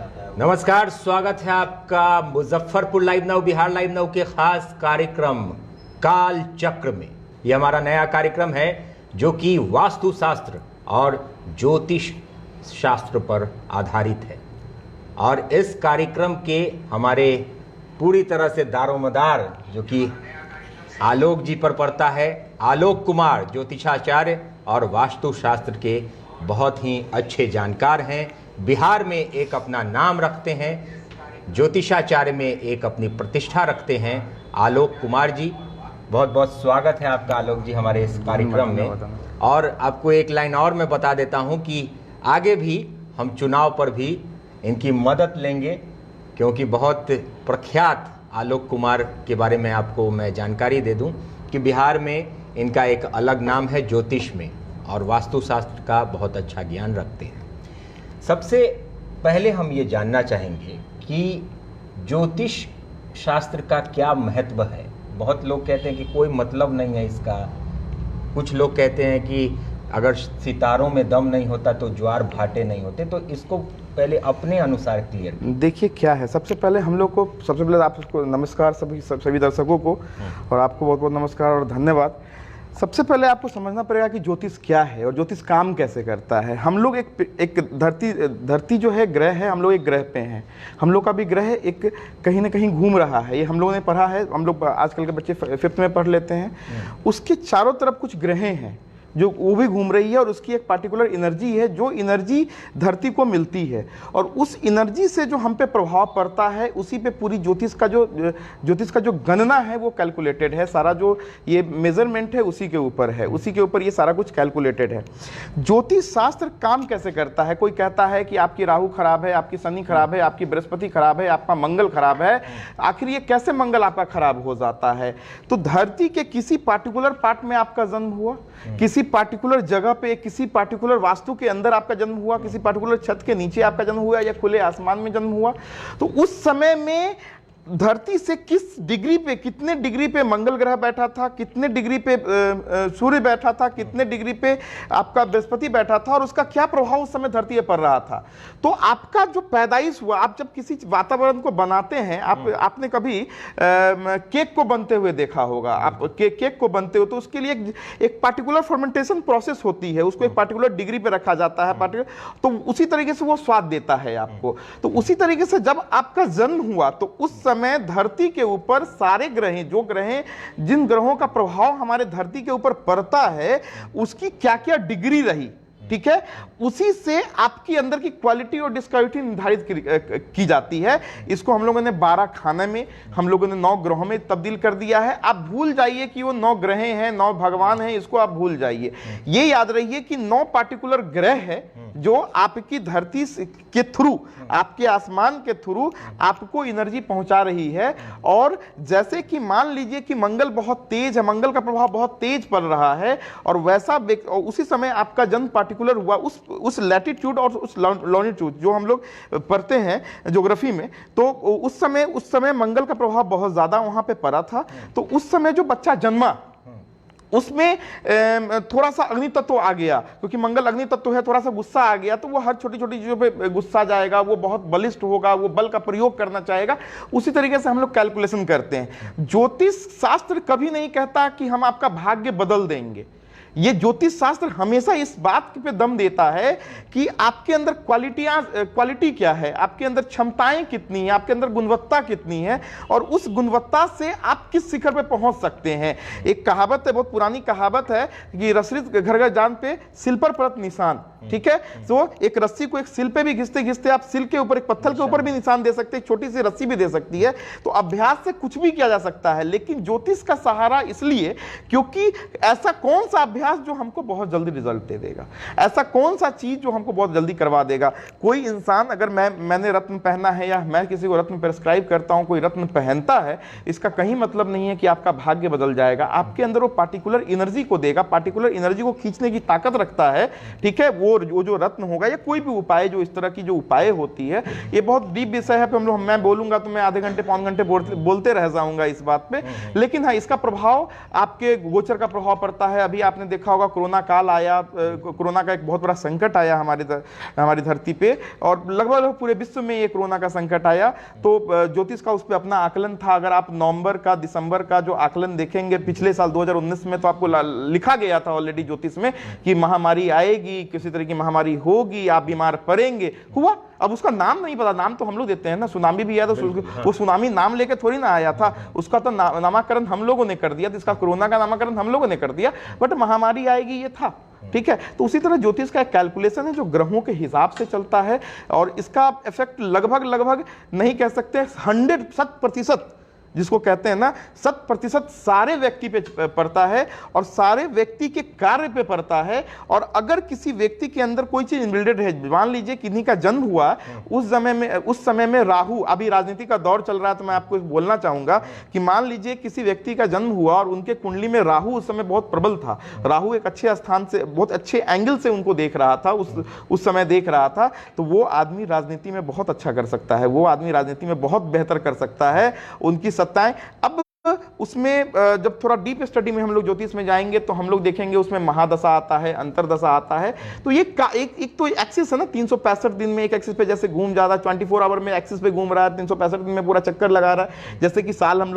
नमस्कार, स्वागत है आपका Muzaffarpur live now, Bihar live now के खास कार्यक्रम काल चक्र में। यह हमारा नया कार्यक्रम है जो कि वास्तुशास्त्र और ज्योतिष शास्त्र पर आधारित है। और इस कार्यक्रम के हमारे पूरी तरह से दारोमदार जो कि आलोक जी पर पड़ता है। आलोक कुमार ज्योतिषाचार्य और वास्तुशास्त्र के बहुत ही अच्छे जानकार हैं। बिहार में एक अपना नाम रखते हैं, ज्योतिषाचार्य में एक अपनी प्रतिष्ठा रखते हैं। आलोक कुमार जी, बहुत बहुत स्वागत है आपका आलोक जी हमारे इस कार्यक्रम में। और आपको एक लाइन और मैं बता देता हूं कि आगे भी हम चुनाव पर भी इनकी मदद लेंगे, क्योंकि बहुत प्रख्यात आलोक कुमार के बारे में आपको मैं जानकारी दे दूं कि बिहार में इनका एक अलग नाम है ज्योतिष में, और वास्तुशास्त्र का बहुत अच्छा ज्ञान रखते हैं। सबसे पहले हम ये जानना चाहेंगे कि ज्योतिष शास्त्र का क्या महत्व है। बहुत लोग कहते हैं कि कोई मतलब नहीं है इसका। कुछ लोग कहते हैं कि अगर सितारों में दम नहीं होता तो ज्वार भाटे नहीं होते। तो इसको पहले अपने अनुसार क्लियर देखिए क्या है। सबसे पहले हम लोग को सबसे पहले आपको नमस्कार सभी दर्शकों को, और आपको बहुत बहुत नमस्कार और धन्यवाद। सबसे पहले आपको समझना पड़ेगा कि ज्योतिष क्या है और ज्योतिष काम कैसे करता है। हम लोग एक धरती जो है ग्रह है, हम लोग एक ग्रह पे हैं। हम लोग का भी ग्रह एक कहीं ना कहीं घूम रहा है। ये हम लोगों ने पढ़ा है, हम लोग आजकल के बच्चे 5th में पढ़ लेते हैं। उसके चारों तरफ कुछ ग्रहें हैं जो वो भी घूम रही है, और उसकी एक पार्टिकुलर एनर्जी है जो एनर्जी धरती को मिलती है, और उस एनर्जी से जो हम पे प्रभाव पड़ता है उसी पे पूरी ज्योतिष का जो गणना है वो कैलकुलेटेड है। सारा जो ये मेजरमेंट है उसी के ऊपर है, उसी के ऊपर ये सारा कुछ कैलकुलेटेड है। ज्योतिष शास्त्र काम कैसे करता है। कोई कहता है कि आपकी राहु खराब है, आपकी शनि खराब है, आपकी बृहस्पति खराब है, आपका मंगल खराब है। आखिर ये कैसे मंगल आपका खराब हो जाता है। तो धरती के किसी पार्टिकुलर पार्ट में आपका जन्म हुआ, किसी पार्टिकुलर जगह पे, किसी पार्टिकुलर वास्तु के अंदर आपका जन्म हुआ, किसी पार्टिकुलर छत के नीचे आपका जन्म हुआ, या खुले आसमान में जन्म हुआ, तो उस समय में धरती से किस डिग्री पे, कितने डिग्री पे मंगल ग्रह बैठा था, कितने डिग्री पे सूर्य बैठा था, कितने डिग्री पे आपका बृहस्पति बैठा था, और उसका क्या प्रभाव उस समय धरती पे पड़ रहा था। तो आपका जो पैदाइश हुआ, आप जब किसी वातावरण को बनाते हैं, आपने कभी केक को बनते हुए देखा होगा। आप केक को बनते हो तो उसके लिए एक पार्टिकुलर फर्मेंटेशन प्रोसेस होती है, उसको एक पार्टिकुलर डिग्री पे रखा जाता है, तो उसी तरीके से वो स्वाद देता है आपको। तो उसी तरीके से जब आपका जन्म हुआ तो उस समय धरती के ऊपर सारे ग्रह, जो ग्रह, जिन ग्रहों का प्रभाव हमारे धरती के ऊपर पड़ता है उसकी क्या क्या डिग्री रही, ठीक है, उसी से आपकी अंदर की क्वालिटी और डिस्क्वालिटी निर्धारित की जाती है। इसको हम लोगों ने 12 खाने में, हम लोगों ने 9 ग्रहों में तब्दील कर दिया है। आप भूल जाइए कि वो 9 ग्रह हैं, 9 भगवान हैं, इसको आप भूल जाइए। ये याद रहिए कि 9 पार्टिकुलर ग्रह है जो आपकी धरती के थ्रू, आपके आसमान के थ्रू आपको एनर्जी पहुंचा रही है। और जैसे कि मान लीजिए कि मंगल बहुत तेज है, मंगल का प्रभाव बहुत तेज पड़ रहा है, और वैसा उसी समय आपका जन्म पार्टिकुलर हुआ उस लैटिट्यूड और उस लॉन्गिट्यूड जो हम लोग पढ़ते हैं ज्योग्राफी में, तो उस समय मंगल का प्रभाव बहुत ज्यादा वहां पे पड़ा था। तो उस समय जो बच्चा जन्मा उसमें थोड़ा सा अग्नि तत्व आ गया, क्योंकि मंगल अग्नि तत्व है। थोड़ा सा गुस्सा आ गया तो वो हर छोटी छोटी चीजों पे गुस्सा जाएगा, वो बहुत बलिष्ठ होगा, वो बल का प्रयोग करना चाहेगा। उसी तरीके से हम लोग कैलकुलेशन करते हैं। ज्योतिष शास्त्र कभी नहीं कहता कि हम आपका भाग्य बदल देंगे। ये ज्योतिष शास्त्र हमेशा इस बात पे दम देता है कि आपके अंदर क्वालिटी क्या है, आपके अंदर क्षमताएं कितनी है, आपके अंदर गुणवत्ता कितनी है, और उस गुणवत्ता से आप किस शिखर पे पहुंच सकते हैं। एक कहावत है, बहुत पुरानी कहावत है कि रसरित घर घर जान पे सिल पर पड़त निशान, ठीक है। तो एक रस्सी को एक सिल पे भी घिसते घिसते आप सिल के ऊपर, एक पत्थर के ऊपर भी निशान दे सकते हैं, छोटी सी रस्सी भी दे सकती है। तो अभ्यास से कुछ भी किया जा सकता है, लेकिन ज्योतिष का सहारा इसलिए क्योंकि ऐसा कौन सा अभ्यास जो हमको बहुत जल्दी रिजल्ट दे देगा, ऐसा कौन सा चीज जो हमको बहुत जल्दी करवा देगा। कोई इंसान, अगर मैंने रत्न पहना है या मैं किसी को रत्न प्रेस्क्राइब करता हूं, कोई रत्न पहनता है, इसका कहीं मतलब नहीं है कि आपका भाग्य बदल जाएगा। आपके अंदर वो पार्टिकुलर एनर्जी को देगा, पार्टिकुलर एनर्जी को खींचने की ताकत रखता है, ठीक है। वो जो रत्न होगा या कोई भी उपाय, जो इस तरह की जो उपाय होती है, ये बहुत डीप विषय है। मैं बोलूंगा तो मैं आधे घंटे पौन घंटे बोलते रह जाऊंगा इस बात पे। लेकिन हाँ, इसका प्रभाव आपके गोचर का प्रभाव पड़ता है। अभी आपने देखा होगा कोरोना काल आया, कोरोना का एक बहुत बड़ा संकट आया हमारी धरती पे, और लगभग पूरे विश्व में ये कोरोना का संकट आया। तो ज्योतिष का उस पर अपना आकलन था। अगर आप नवंबर का, दिसंबर का जो आकलन देखेंगे पिछले साल 2019 में, तो आपको लिखा गया था ऑलरेडी ज्योतिष में कि महामारी आएगी, किसी तरह की महामारी होगी, आप बीमार पड़ेंगे। हुआ। अब उसका नाम नहीं पता, नाम तो हम लोग देते हैं ना, सुनामी भी आया तो वो सुनामी नाम लेके थोड़ी ना आया था, उसका तो नामकरण हम लोगों ने कर दिया, तो इसका कोरोना का नामकरण हम लोगों ने कर दिया, बट महामारी आएगी ये था। ठीक है। तो उसी तरह ज्योतिष का एक कैलकुलेशन है जो ग्रहों के हिसाब से चलता है, और इसका इफेक्ट लगभग नहीं कह सकते 100% जिसको कहते हैं ना 100% सारे व्यक्ति पे पड़ता है, और सारे व्यक्ति के कार्य पे पड़ता है। और अगर किसी व्यक्ति के अंदर कोई चीज इनबिल्डेड है, मान लीजिए किन्हीं का जन्म हुआ उस समय में राहु, अभी राजनीति का दौर चल रहा है, तो मैं आपको बोलना चाहूंगा कि मान लीजिए किसी व्यक्ति का जन्म हुआ और उनके कुंडली में राहु उस समय बहुत प्रबल था, राहु एक अच्छे स्थान से, बहुत अच्छे एंगल से उनको देख रहा था, उस समय देख रहा था, तो वो आदमी राजनीति में बहुत अच्छा कर सकता है, वो आदमी राजनीति में बहुत बेहतर कर सकता है, उनकी सत्ताएं। अब उसमें जब थोड़ा डीप स्टडी में हम लोग ज्योतिष में जाएंगे तो हम लोग देखेंगे उसमें महादशा आता है, अंतरदशा आता है। तो ये एक तो एक्सिस है ना, 365 दिन में एक एक्सिस पे जैसे घूम जा रहा है, 24 आवर में एक्सिस पे घूम रहा है, 365 दिन में पूरा चक्कर लगा रहा है। जैसे कि साल हम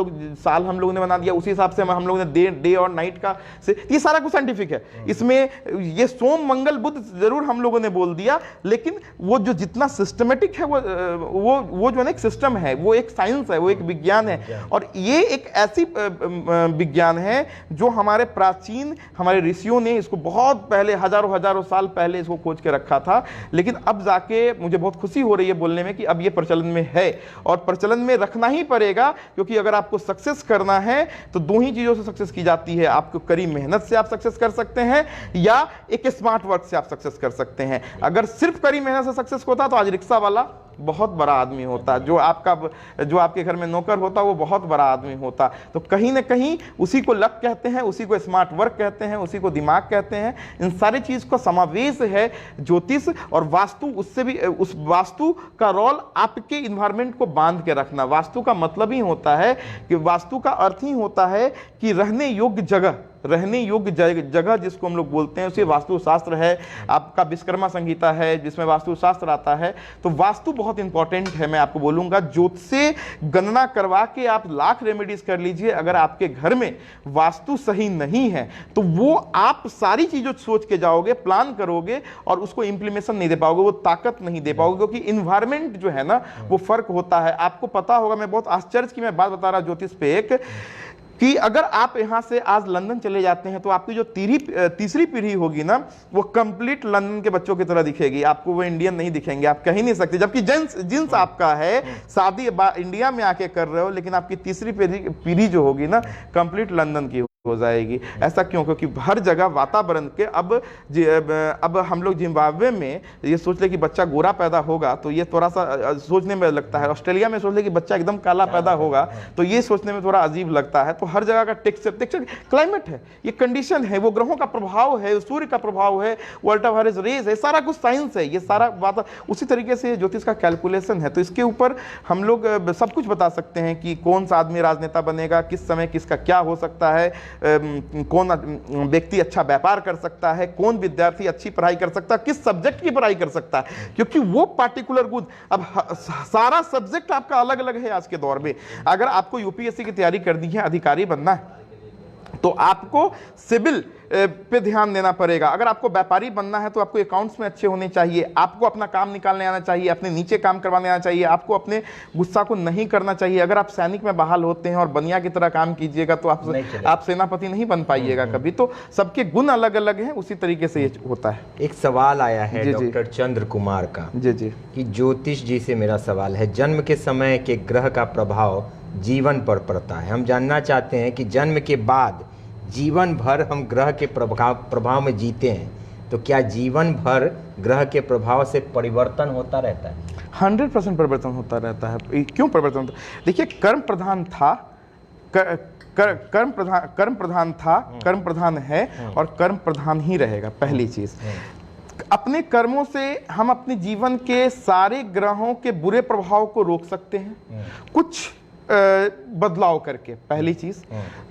लोग ने बना दिया, उसी हिसाब से हम लोग ने डे और नाइट का से, ये सारा कुछ साइंटिफिक है। इसमें ये सोम मंगल बुध जरूर हम लोगों ने बोल दिया, लेकिन वो जो जितना सिस्टमेटिक है वो जो एक सिस्टम है, वो एक साइंस है, वो एक विज्ञान है। और ये एक ऐसी विज्ञान है जो हमारे प्राचीन, हमारे ऋषियों ने इसको बहुत पहले, हजारों साल पहले इसको खोज के रखा था। लेकिन अब जाके मुझे बहुत खुशी हो रही है बोलने में कि अब ये प्रचलन में है, और प्रचलन में रखना ही पड़ेगा, क्योंकि अगर आपको सक्सेस करना है तो दो ही चीजों से सक्सेस की जाती है। आपको कड़ी मेहनत से आप सक्सेस कर सकते हैं, या एक स्मार्ट वर्क से आप सक्सेस कर सकते हैं। अगर सिर्फ कड़ी मेहनत से सक्सेस होता तो आज रिक्शा वाला बहुत बड़ा आदमी होता, जो आपके घर में नौकर होता वो बहुत बड़ा आदमी होता। तो कहीं ना कहीं उसी को लक कहते हैं, उसी को स्मार्ट वर्क कहते हैं, उसी को दिमाग कहते हैं। इन सारी चीज का समावेश है ज्योतिष और वास्तु। उससे भी उस वास्तु का रोल आपके इन्वायरमेंट को बांध के रखना। वास्तु का मतलब ही होता है कि वास्तु का अर्थ ही होता है कि रहने योग्य जगह, रहने योग्य जगह जिसको हम लोग बोलते हैं, उसे वास्तुशास्त्र है। आपका विश्वकर्मा संहिता है जिसमें वास्तुशास्त्र आता है। तो वास्तु बहुत इंपॉर्टेंट है। मैं आपको बोलूंगा ज्योतिष से गणना करवा के आप लाख रेमेडीज कर लीजिए, अगर आपके घर में वास्तु सही नहीं है तो वो आप सारी चीजों सोच के जाओगे, प्लान करोगे और उसको इंप्लीमेशन नहीं दे पाओगे, वो ताकत नहीं दे पाओगे, क्योंकि इन्वायरमेंट जो है ना वो फर्क होता है। आपको पता होगा, मैं बहुत आश्चर्य की मैं बात बता रहा ज्योतिष पे एक, कि अगर आप यहां से आज लंदन चले जाते हैं तो आपकी जो तीसरी पीढ़ी होगी ना, वो कंप्लीट लंदन के बच्चों की तरह दिखेगी, आपको वो इंडियन नहीं दिखेंगे, आप कह ही नहीं सकते। जबकि जिन्स आपका है, शादी इंडिया में आके कर रहे हो, लेकिन आपकी तीसरी पीढ़ी जो होगी ना कंप्लीट लंदन की हो जाएगी। ऐसा क्यों? क्योंकि हर जगह वातावरण के अब हम लोग जिम्बाब्वे में ये सोच ले कि बच्चा गोरा पैदा होगा तो ये थोड़ा सा सोचने में लगता है। ऑस्ट्रेलिया में सोच ले कि बच्चा एकदम काला पैदा होगा तो ये सोचने में थोड़ा अजीब लगता है। तो हर जगह का टेक्सचर क्लाइमेट है, ये कंडीशन है, वो ग्रहों का प्रभाव है, सूर्य का प्रभाव है, अल्ट्रावायलेट रेज है, सारा कुछ साइंस है, ये सारा बात उसी तरीके से ज्योतिष का कैलकुलेशन है। तो इसके ऊपर हम लोग सब कुछ बता सकते हैं कि कौन सा आदमी राजनेता बनेगा, किस समय किसका क्या हो सकता है, कौन व्यक्ति अच्छा व्यापार कर सकता है, कौन विद्यार्थी अच्छी पढ़ाई कर सकता है, किस सब्जेक्ट की पढ़ाई कर सकता है, क्योंकि वो पार्टिकुलर गुण। अब सारा सब्जेक्ट आपका अलग अलग है आज के दौर में। अगर आपको यूपीएससी की तैयारी करनी है, अधिकारी बनना है, तो आपको सिविल पे ध्यान देना पड़ेगा। अगर आपको व्यापारी बनना है तो आपको अकाउंट्स में अच्छे होने चाहिए, आपको अपना काम निकालने आना चाहिए, अपने नीचे काम करवाने आना चाहिए, आपको अपने गुस्सा को नहीं करना चाहिए। अगर आप सैनिक में बहाल होते हैं और बनिया की तरह काम कीजिएगा तो आप सेनापति नहीं बन पाइएगा कभी। तो सबके गुण अलग अलग हैं, उसी तरीके से ये होता है। एक सवाल आया है डॉक्टर चंद्र कुमार का, जी जी, कि ज्योतिष जी से मेरा सवाल है, जन्म के समय के ग्रह का प्रभाव जीवन पर पड़ता है। हम जानना चाहते हैं कि जन्म के बाद जीवन भर हम ग्रह के प्रभाव में जीते हैं, तो क्या जीवन भर ग्रह के प्रभाव से परिवर्तन होता रहता है? 100% परिवर्तन होता रहता है। क्यों परिवर्तन होता है? देखिए, कर्म प्रधान था, कर्म प्रधान है और कर्म प्रधान ही रहेगा। पहली चीज, अपने कर्मों से हम अपने जीवन के सारे ग्रहों के बुरे प्रभाव को रोक सकते हैं। कुछ बदलाव करके, पहली चीज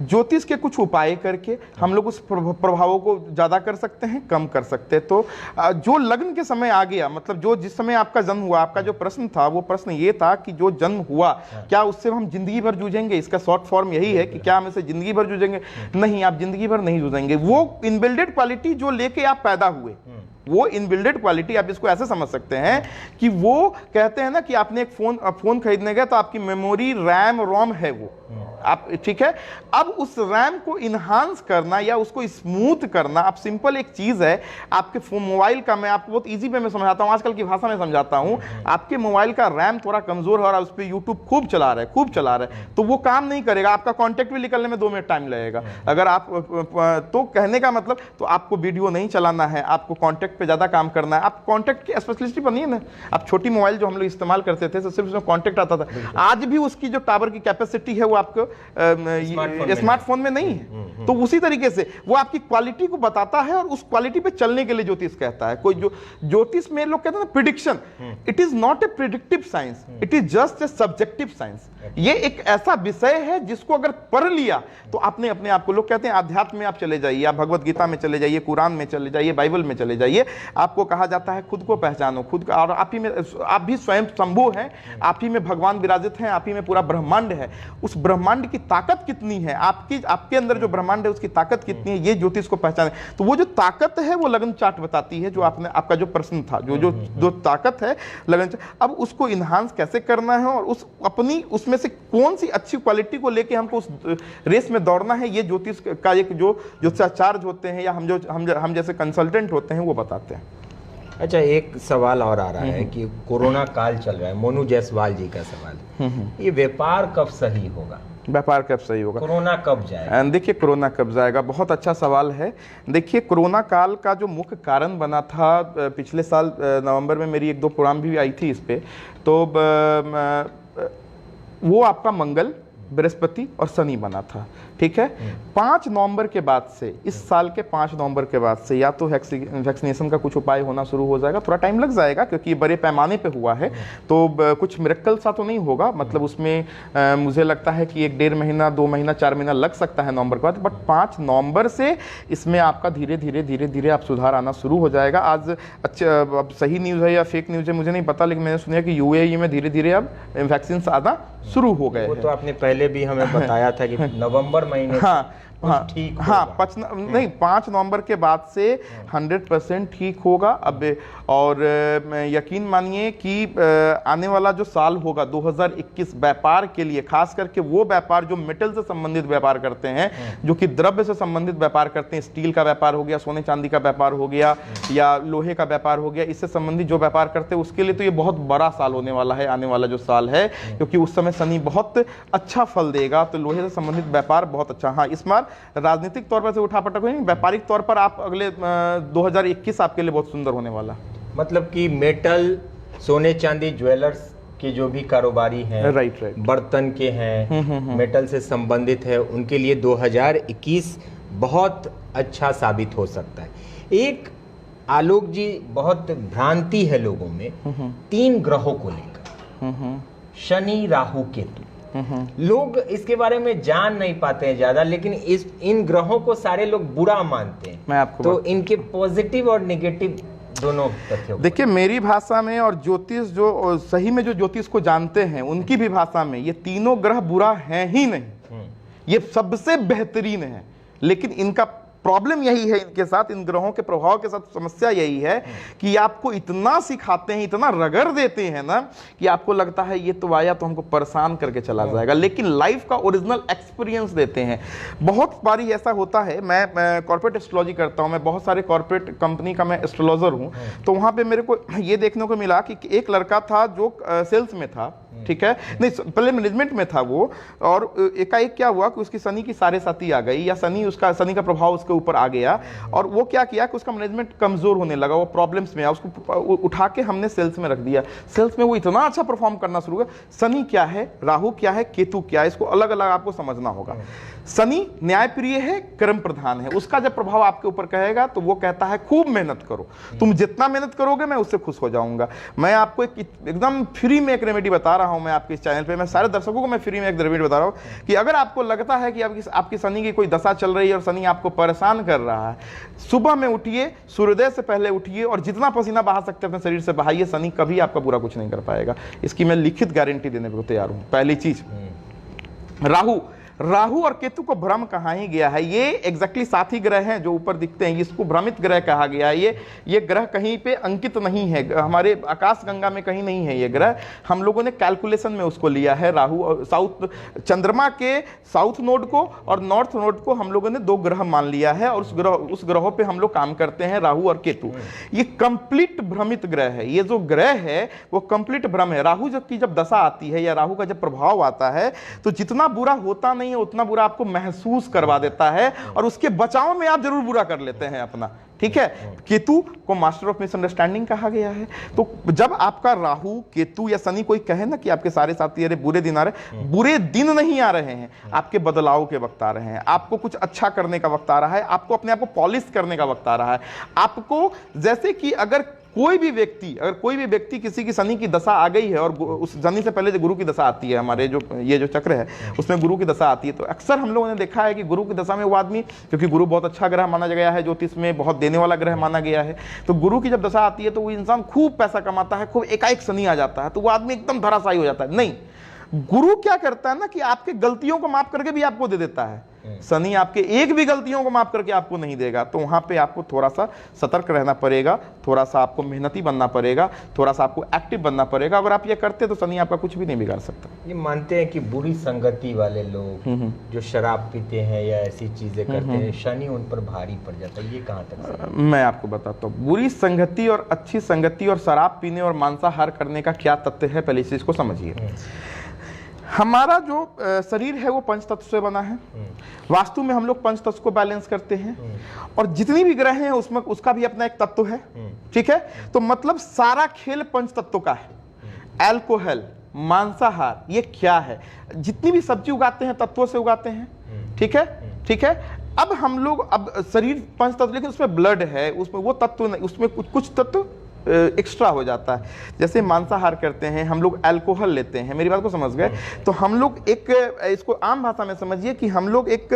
ज्योतिष के कुछ उपाय करके हम लोग उस प्रभावों को ज्यादा कर सकते हैं, कम कर सकते हैं। तो जो लग्न के समय आ गया, मतलब जो जिस समय आपका जन्म हुआ, आपका जो प्रश्न था वो प्रश्न ये था कि जो जन्म हुआ क्या उससे हम जिंदगी भर जूझेंगे? इसका शॉर्ट फॉर्म यही है कि क्या हम इससे जिंदगी भर जूझेंगे? नहीं, आप जिंदगी भर नहीं जूझेंगे। वो इनबिल्डेड क्वालिटी जो लेके आप पैदा हुए, वो इनबिल्डेड क्वालिटी, आप इसको ऐसे समझ सकते हैं कि वो कहते हैं ना कि आपने एक फोन खरीदने गए तो आपकी मेमोरी, रैम, रोम है वो आप, ठीक है। अब उस रैम को इन्हांस करना या उसको स्मूथ करना, आप सिंपल एक चीज है आपके मोबाइल का, मैं आपको बहुत इजी वे में समझाता हूं, आजकल की भाषा में समझाता हूं। आपके मोबाइल का रैम थोड़ा कमजोर है और उस पर यूट्यूब खूब चला रहा है, तो वो काम नहीं करेगा, आपका कॉन्टेक्ट भी निकलने में 2 मिनट टाइम लगेगा। अगर आप, तो कहने का मतलब, तो आपको वीडियो नहीं चलाना है, आपको कॉन्टेक्ट पे ज्यादा काम करना है। आप कॉन्टेक्ट की स्पेशलिस्ट बनिए ना। आप छोटी मोबाइल जो हम लोग इस्तेमाल करते थे, सिर्फ उसमें कॉन्टेक्ट आता था, आज भी उसकी जो टावर की कैपेसिटी है वो आपको स्मार्टफोन में नहीं है। तो उसी तरीके से वो आपकी क्वालिटी को बताता है और उस क्वालिटी पे चलने के लिए ज्योतिष कहता है। कोई जो ज्योतिष में लोग कहते हैं ना prediction, it is not a predictive science, it is just a subjective science. ये एक ऐसा विषय है जिसको अगर पढ़ लिया तो आपने अपने आप को, लोग कहते हैं आध्यात्म में आप चले जाइए, आप भगवत गीता में चले जाइए, कुरान में चले जाइए, बाइबल में चले जाइए, आपको कहा जाता है खुद को पहचानो, खुद का, और आप ही में, आप भी स्वयं शंभु हैं, आप ही में भगवान विराजित हैं, आप ही में पूरा ब्रह्मांड है। उस ब्रह्मांड की ताकत कितनी है, आपके अंदर जो ब्रह्मांड है उसकी ताकत कितनी है, ये ज्योतिष को पहचाने। तो वो जो ताकत है वो लग्न चार्ट बताती है, जो आपका जो प्रश्न था, जो ताकत है लग्न चार्ट, अब उसको इन्हांस कैसे करना है और उसमें से कौन सी अच्छी क्वालिटी को लेके हमको उस रेस में दौड़ना है, ये ज्योतिष का एक जो चार्ज होते हैं या हम जैसे कंसल्टेंट होते हैं वो बताते हैं। अच्छा, एक सवाल और आ रहा है कि कोरोना काल चल रहा है, मोनू जायसवाल जी का सवाल, ये व्यापार कब सही होगा? व्यापार कब सही होगा? कोरोना कब जाएगा? देखिए, कोरोना कब जाएगा, बहुत अच्छा सवाल है। देखिए, कोरोना काल का जो मुख्य कारण बना था, पिछले साल नवंबर में मेरी 1-2 प्रोग्राम भी आई थी इस पे, तो वो आपका मंगल, बृहस्पति और शनि बना था, ठीक है। 5 नवंबर के बाद से, इस साल के 5 नवंबर के बाद से या तो वैक्सीनेशन का कुछ उपाय होना शुरू हो जाएगा। थोड़ा टाइम लग जाएगा क्योंकि बड़े पैमाने पे हुआ है, तो कुछ मिरेकल सा तो नहीं होगा, मतलब उसमें मुझे लगता है कि 1-1.5 महीना, 2 महीना, 4 महीना लग सकता है नवंबर के बाद, बट 5 नवंबर से इसमें आपका धीरे धीरे आप सुधार आना शुरू हो जाएगा। आज अच्छा, अब सही न्यूज़ है या फेक न्यूज़ है मुझे नहीं पता, लेकिन मैंने सुना कि UAE में धीरे धीरे अब वैक्सीन आना शुरू हो गए। वो तो आपने पहले भी हमें बताया था कि नवंबर महीने ठीक होगा। 5 नवंबर के बाद से 100% ठीक होगा। अब और यकीन मानिए कि आने वाला जो साल होगा 2021 व्यापार के लिए, खास करके वो व्यापार जो मेटल से संबंधित व्यापार करते हैं, जो कि द्रव्य से संबंधित व्यापार करते हैं, स्टील का व्यापार हो गया, सोने चांदी का व्यापार हो गया या लोहे का व्यापार हो गया, इससे संबंधित जो व्यापार करते हैं उसके लिए तो ये बहुत बड़ा साल होने वाला है, आने वाला जो साल है, क्योंकि उस समय शनि बहुत अच्छा फल देगा। तो लोहे से संबंधित व्यापार बहुत अच्छा। हाँ, इस बार राजनीतिक तौर पर से उठापटक नहीं, व्यापारिक तौर पर आप अगले 2021 आपके लिए बहुत सुंदर होने वाला। मतलब कि मेटल, सोने चांदी, ज्वेलर्स के जो भी कारोबारी हैं, राइट, बर्तन के हैं, मेटल से संबंधित है, उनके लिए 2021 बहुत अच्छा साबित हो सकता है। एक आलोक जी, बहुत भ्रांति है लोगों में 3 ग्रहों को लेकर, शनि, राहु, केतु। लोग इसके बारे में जान नहीं पाते हैं ज्यादा, लेकिन इन ग्रहों को सारे लोग बुरा मानते हैं। मैं आपको तो इनके पॉजिटिव और नेगेटिव दोनों तथ्य। देखिए, मेरी भाषा में और ज्योतिष जो सही में जो ज्योतिष को जानते हैं उनकी भी भाषा में, ये तीनों ग्रह बुरा हैं ही नहीं, ये सबसे बेहतरीन है। लेकिन इनका प्रॉब्लम यही है, इनके साथ, इन ग्रहों के प्रभाव के साथ समस्या यही है कि आपको इतना सिखाते हैं, इतना रगड़ देते हैं ना, कि आपको लगता है ये तो आया तो हमको परेशान करके चला जाएगा, लेकिन लाइफ का ओरिजिनल एक्सपीरियंस देते हैं। बहुत बारी ऐसा होता है, मैं कॉर्पोरेट एस्ट्रोलॉजी करता हूं, मैं बहुत सारे कॉर्पोरेट कंपनी का मैं एस्ट्रोलॉजर हूं, तो वहां पे मेरे को ये देखने को मिला कि एक लड़का था जो सेल्स में था, ठीक है, नहीं पहले मैनेजमेंट में था वो, और एकाएक क्या हुआ कि उसकी शनि की साढ़े साती आ गई, या शनि का प्रभाव उसके ऊपर आ गया, और वो क्या किया कि उसका मैनेजमेंट कमजोर होने लगा, वो प्रॉब्लम्स में आया, उसको उठा के हमने सेल्स में रख दिया। सेल्स में वो इतना अच्छा परफॉर्म करना शुरू हुआ। शनि क्या है, राहु क्या है, केतु क्या है, इसको अलग अलग आपको समझना होगा। शनि न्यायप्रिय है, कर्म प्रधान है, उसका जब प्रभाव आपके ऊपर कहेगा तो वो कहता है खूब मेहनत करो, तुम जितना मेहनत करोगे मैं उससे खुश हो जाऊंगा। मैं आपको एकदम फ्री में एक रेमेडी बता रहा हूं मैं आपके इस चैनल पे, मैं सारे दर्शकों को मैं फ्री में एक द्रविड़ बता रहा हूं कि अगर आपको लगता है कि आपकी शनि की कोई दशा चल रही है और शनि आपको परेशान कर रहा है, सुबह में उठिए, सूर्योदय से पहले उठिए और जितना पसीना बहा सकते हैं अपने शरीर से बहाइए। शनि कभी आपका बुरा कुछ नहीं कर पाएगा, इसकी मैं लिखित गारंटी देने को तैयार हूं। पहली चीज, राहु और केतु को भ्रम कहा ही गया है। ये एग्जैक्टली साथ ही ग्रह हैं जो ऊपर दिखते हैं, इसको भ्रमित ग्रह कहा गया है। ये ग्रह कहीं पे अंकित नहीं है, हमारे आकाश गंगा में कहीं नहीं है ये ग्रह। हम लोगों ने कैलकुलेशन में उसको लिया है। राहु और चंद्रमा के साउथ नोड को और नॉर्थ नोड को हम लोगों ने 2 ग्रह मान लिया है और उस ग्रहों पे हम लोग काम करते हैं, राहु और केतु। ये कंप्लीट भ्रमित ग्रह है, ये जो ग्रह है वो कंप्लीट भ्रम है। राहु की जब दशा आती है या राहु का जब प्रभाव आता है तो जितना बुरा होता नहीं है उतना बुरा आपको महसूस करवा देता है और उसके बचाव में आप जरूर बुरा कर लेते हैं अपना, ठीक है। केतु को मास्टर ऑफ मिसअंडरस्टैंडिंग कहा गया है। तो जब आपका राहु, केतु या शनि कोई कहे ना कि आपके सारे साथी अरे बुरे दिन आ रहे, बुरे दिन नहीं आ रहे हैं, आपके बदलाव के वक्त आ रहे हैं, आपको कुछ अच्छा करने का वक्त आ रहा है, आपको अपने आप को पॉलिश करने का वक्त आ रहा है। आपको जैसे कि अगर कोई भी व्यक्ति किसी की शनि की दशा आ गई है और उस शनि से पहले जो गुरु की दशा आती है, हमारे जो चक्र है उसमें गुरु की दशा आती है, तो अक्सर हम लोगों ने देखा है कि गुरु की दशा में वो आदमी, क्योंकि गुरु बहुत अच्छा ग्रह माना गया है ज्योतिष में, बहुत देने वाला ग्रह माना गया है, तो गुरु की जब दशा आती है तो वो इंसान खूब पैसा कमाता है, खूब एकाएक शनि आ जाता है तो वो आदमी एकदम धराशायी हो जाता है। नहीं, गुरु क्या करता है ना कि आपके गलतियों को माफ करके भी आपको दे देता है। शनि आपके एक भी गलतियों को माफ करके आपको नहीं देगा, तो वहां पे आपको थोड़ा सा सतर्क रहना पड़ेगा, थोड़ा सा आपको मेहनती बनना पड़ेगा, थोड़ा सा आपको एक्टिव बनना पड़ेगा। अगर आप ये करते तो शनि आपका कुछ भी नहीं बिगाड़ सकता। ये मानते हैं कि बुरी संगति वाले लोग जो शराब पीते हैं या ऐसी चीजें करते हैं, शनि उन पर भारी पड़ जाता है, ये कहाँ तक सही है? मैं आपको बताता हूँ बुरी संगति और अच्छी संगति और शराब पीने और मांसाहार करने का क्या तथ्य है, पहले इस चीज को समझिए। हमारा जो शरीर है वो पंच तत्व से बना है। वास्तु में हम लोग पंच तत्व को बैलेंस करते हैं और जितनी भी ग्रह हैं उसमें उसका भी अपना एक तत्व है, ठीक है। तो मतलब सारा खेल पंच तत्व का है। अल्कोहल, मांसाहार, ये क्या है? जितनी भी सब्जी उगाते हैं तत्वों से उगाते हैं, ठीक है, ठीक है। अब हम लोग, अब शरीर पंच तत्व, लेकिन उसमें ब्लड है, उसमें वो तत्व नहीं, उसमें कुछ तत्व एक्स्ट्रा हो जाता है। जैसे मांसाहार करते हैं हम लोग, अल्कोहल लेते हैं, मेरी बात को समझ गए? तो हम लोग एक, इसको आम भाषा में समझिए कि हम लोग एक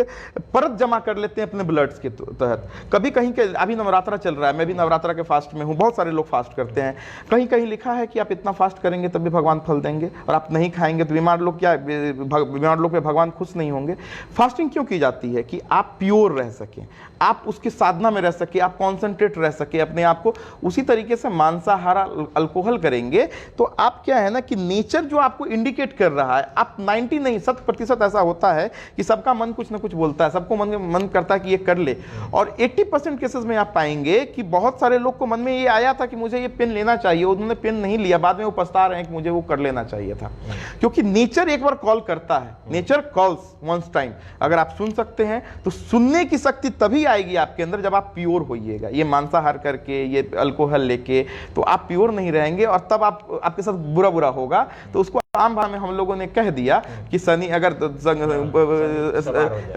परत जमा कर लेते हैं अपने ब्लड्स के तहत। कभी कहीं के, अभी नवरात्रा चल रहा है, मैं भी नवरात्रा के फास्ट में हूँ, बहुत सारे लोग फास्ट करते हैं। कहीं कहीं लिखा है कि आप इतना फास्ट करेंगे तब भी भगवान फल देंगे, और आप नहीं खाएंगे तो बीमार लोग पे भगवान खुश नहीं होंगे। फास्टिंग क्यों की जाती है? कि आप प्योर रह सकें, आप उसकी साधना में रह सके, आप कॉन्सेंट्रेट रह सके अपने आप को। उसी तरीके से मांसाहार, अल्कोहल करेंगे तो आप क्या है ना कि नेचर जो आपको इंडिकेट कर रहा है, आप 90 नहीं 100% ऐसा होता है कि सबका मन कुछ ना कुछ बोलता है, सबको मन करता है कि ये कर ले। और 80% केसेस में आप पाएंगे कि बहुत सारे लोग को मन में ये आया था कि मुझे ये पेन लेना चाहिए, उन्होंने पेन नहीं लिया, बाद में वो पछता रहे हैं कि मुझे वो कर लेना चाहिए था। क्योंकि नेचर एक बार कॉल करता है, नेचर कॉल्स वंस टाइम। अगर आप सुन सकते हैं तो सुनने की शक्ति तभी आएगी आपके अंदर जब आप प्योर होइएगा। ये मांसाहार करके, ये अल्कोहल लेके तो आप प्योर नहीं रहेंगे और तब आपके साथ बुरा होगा। तो उसको आम भाषा में हम लोगों ने कह दिया कि शनि अगर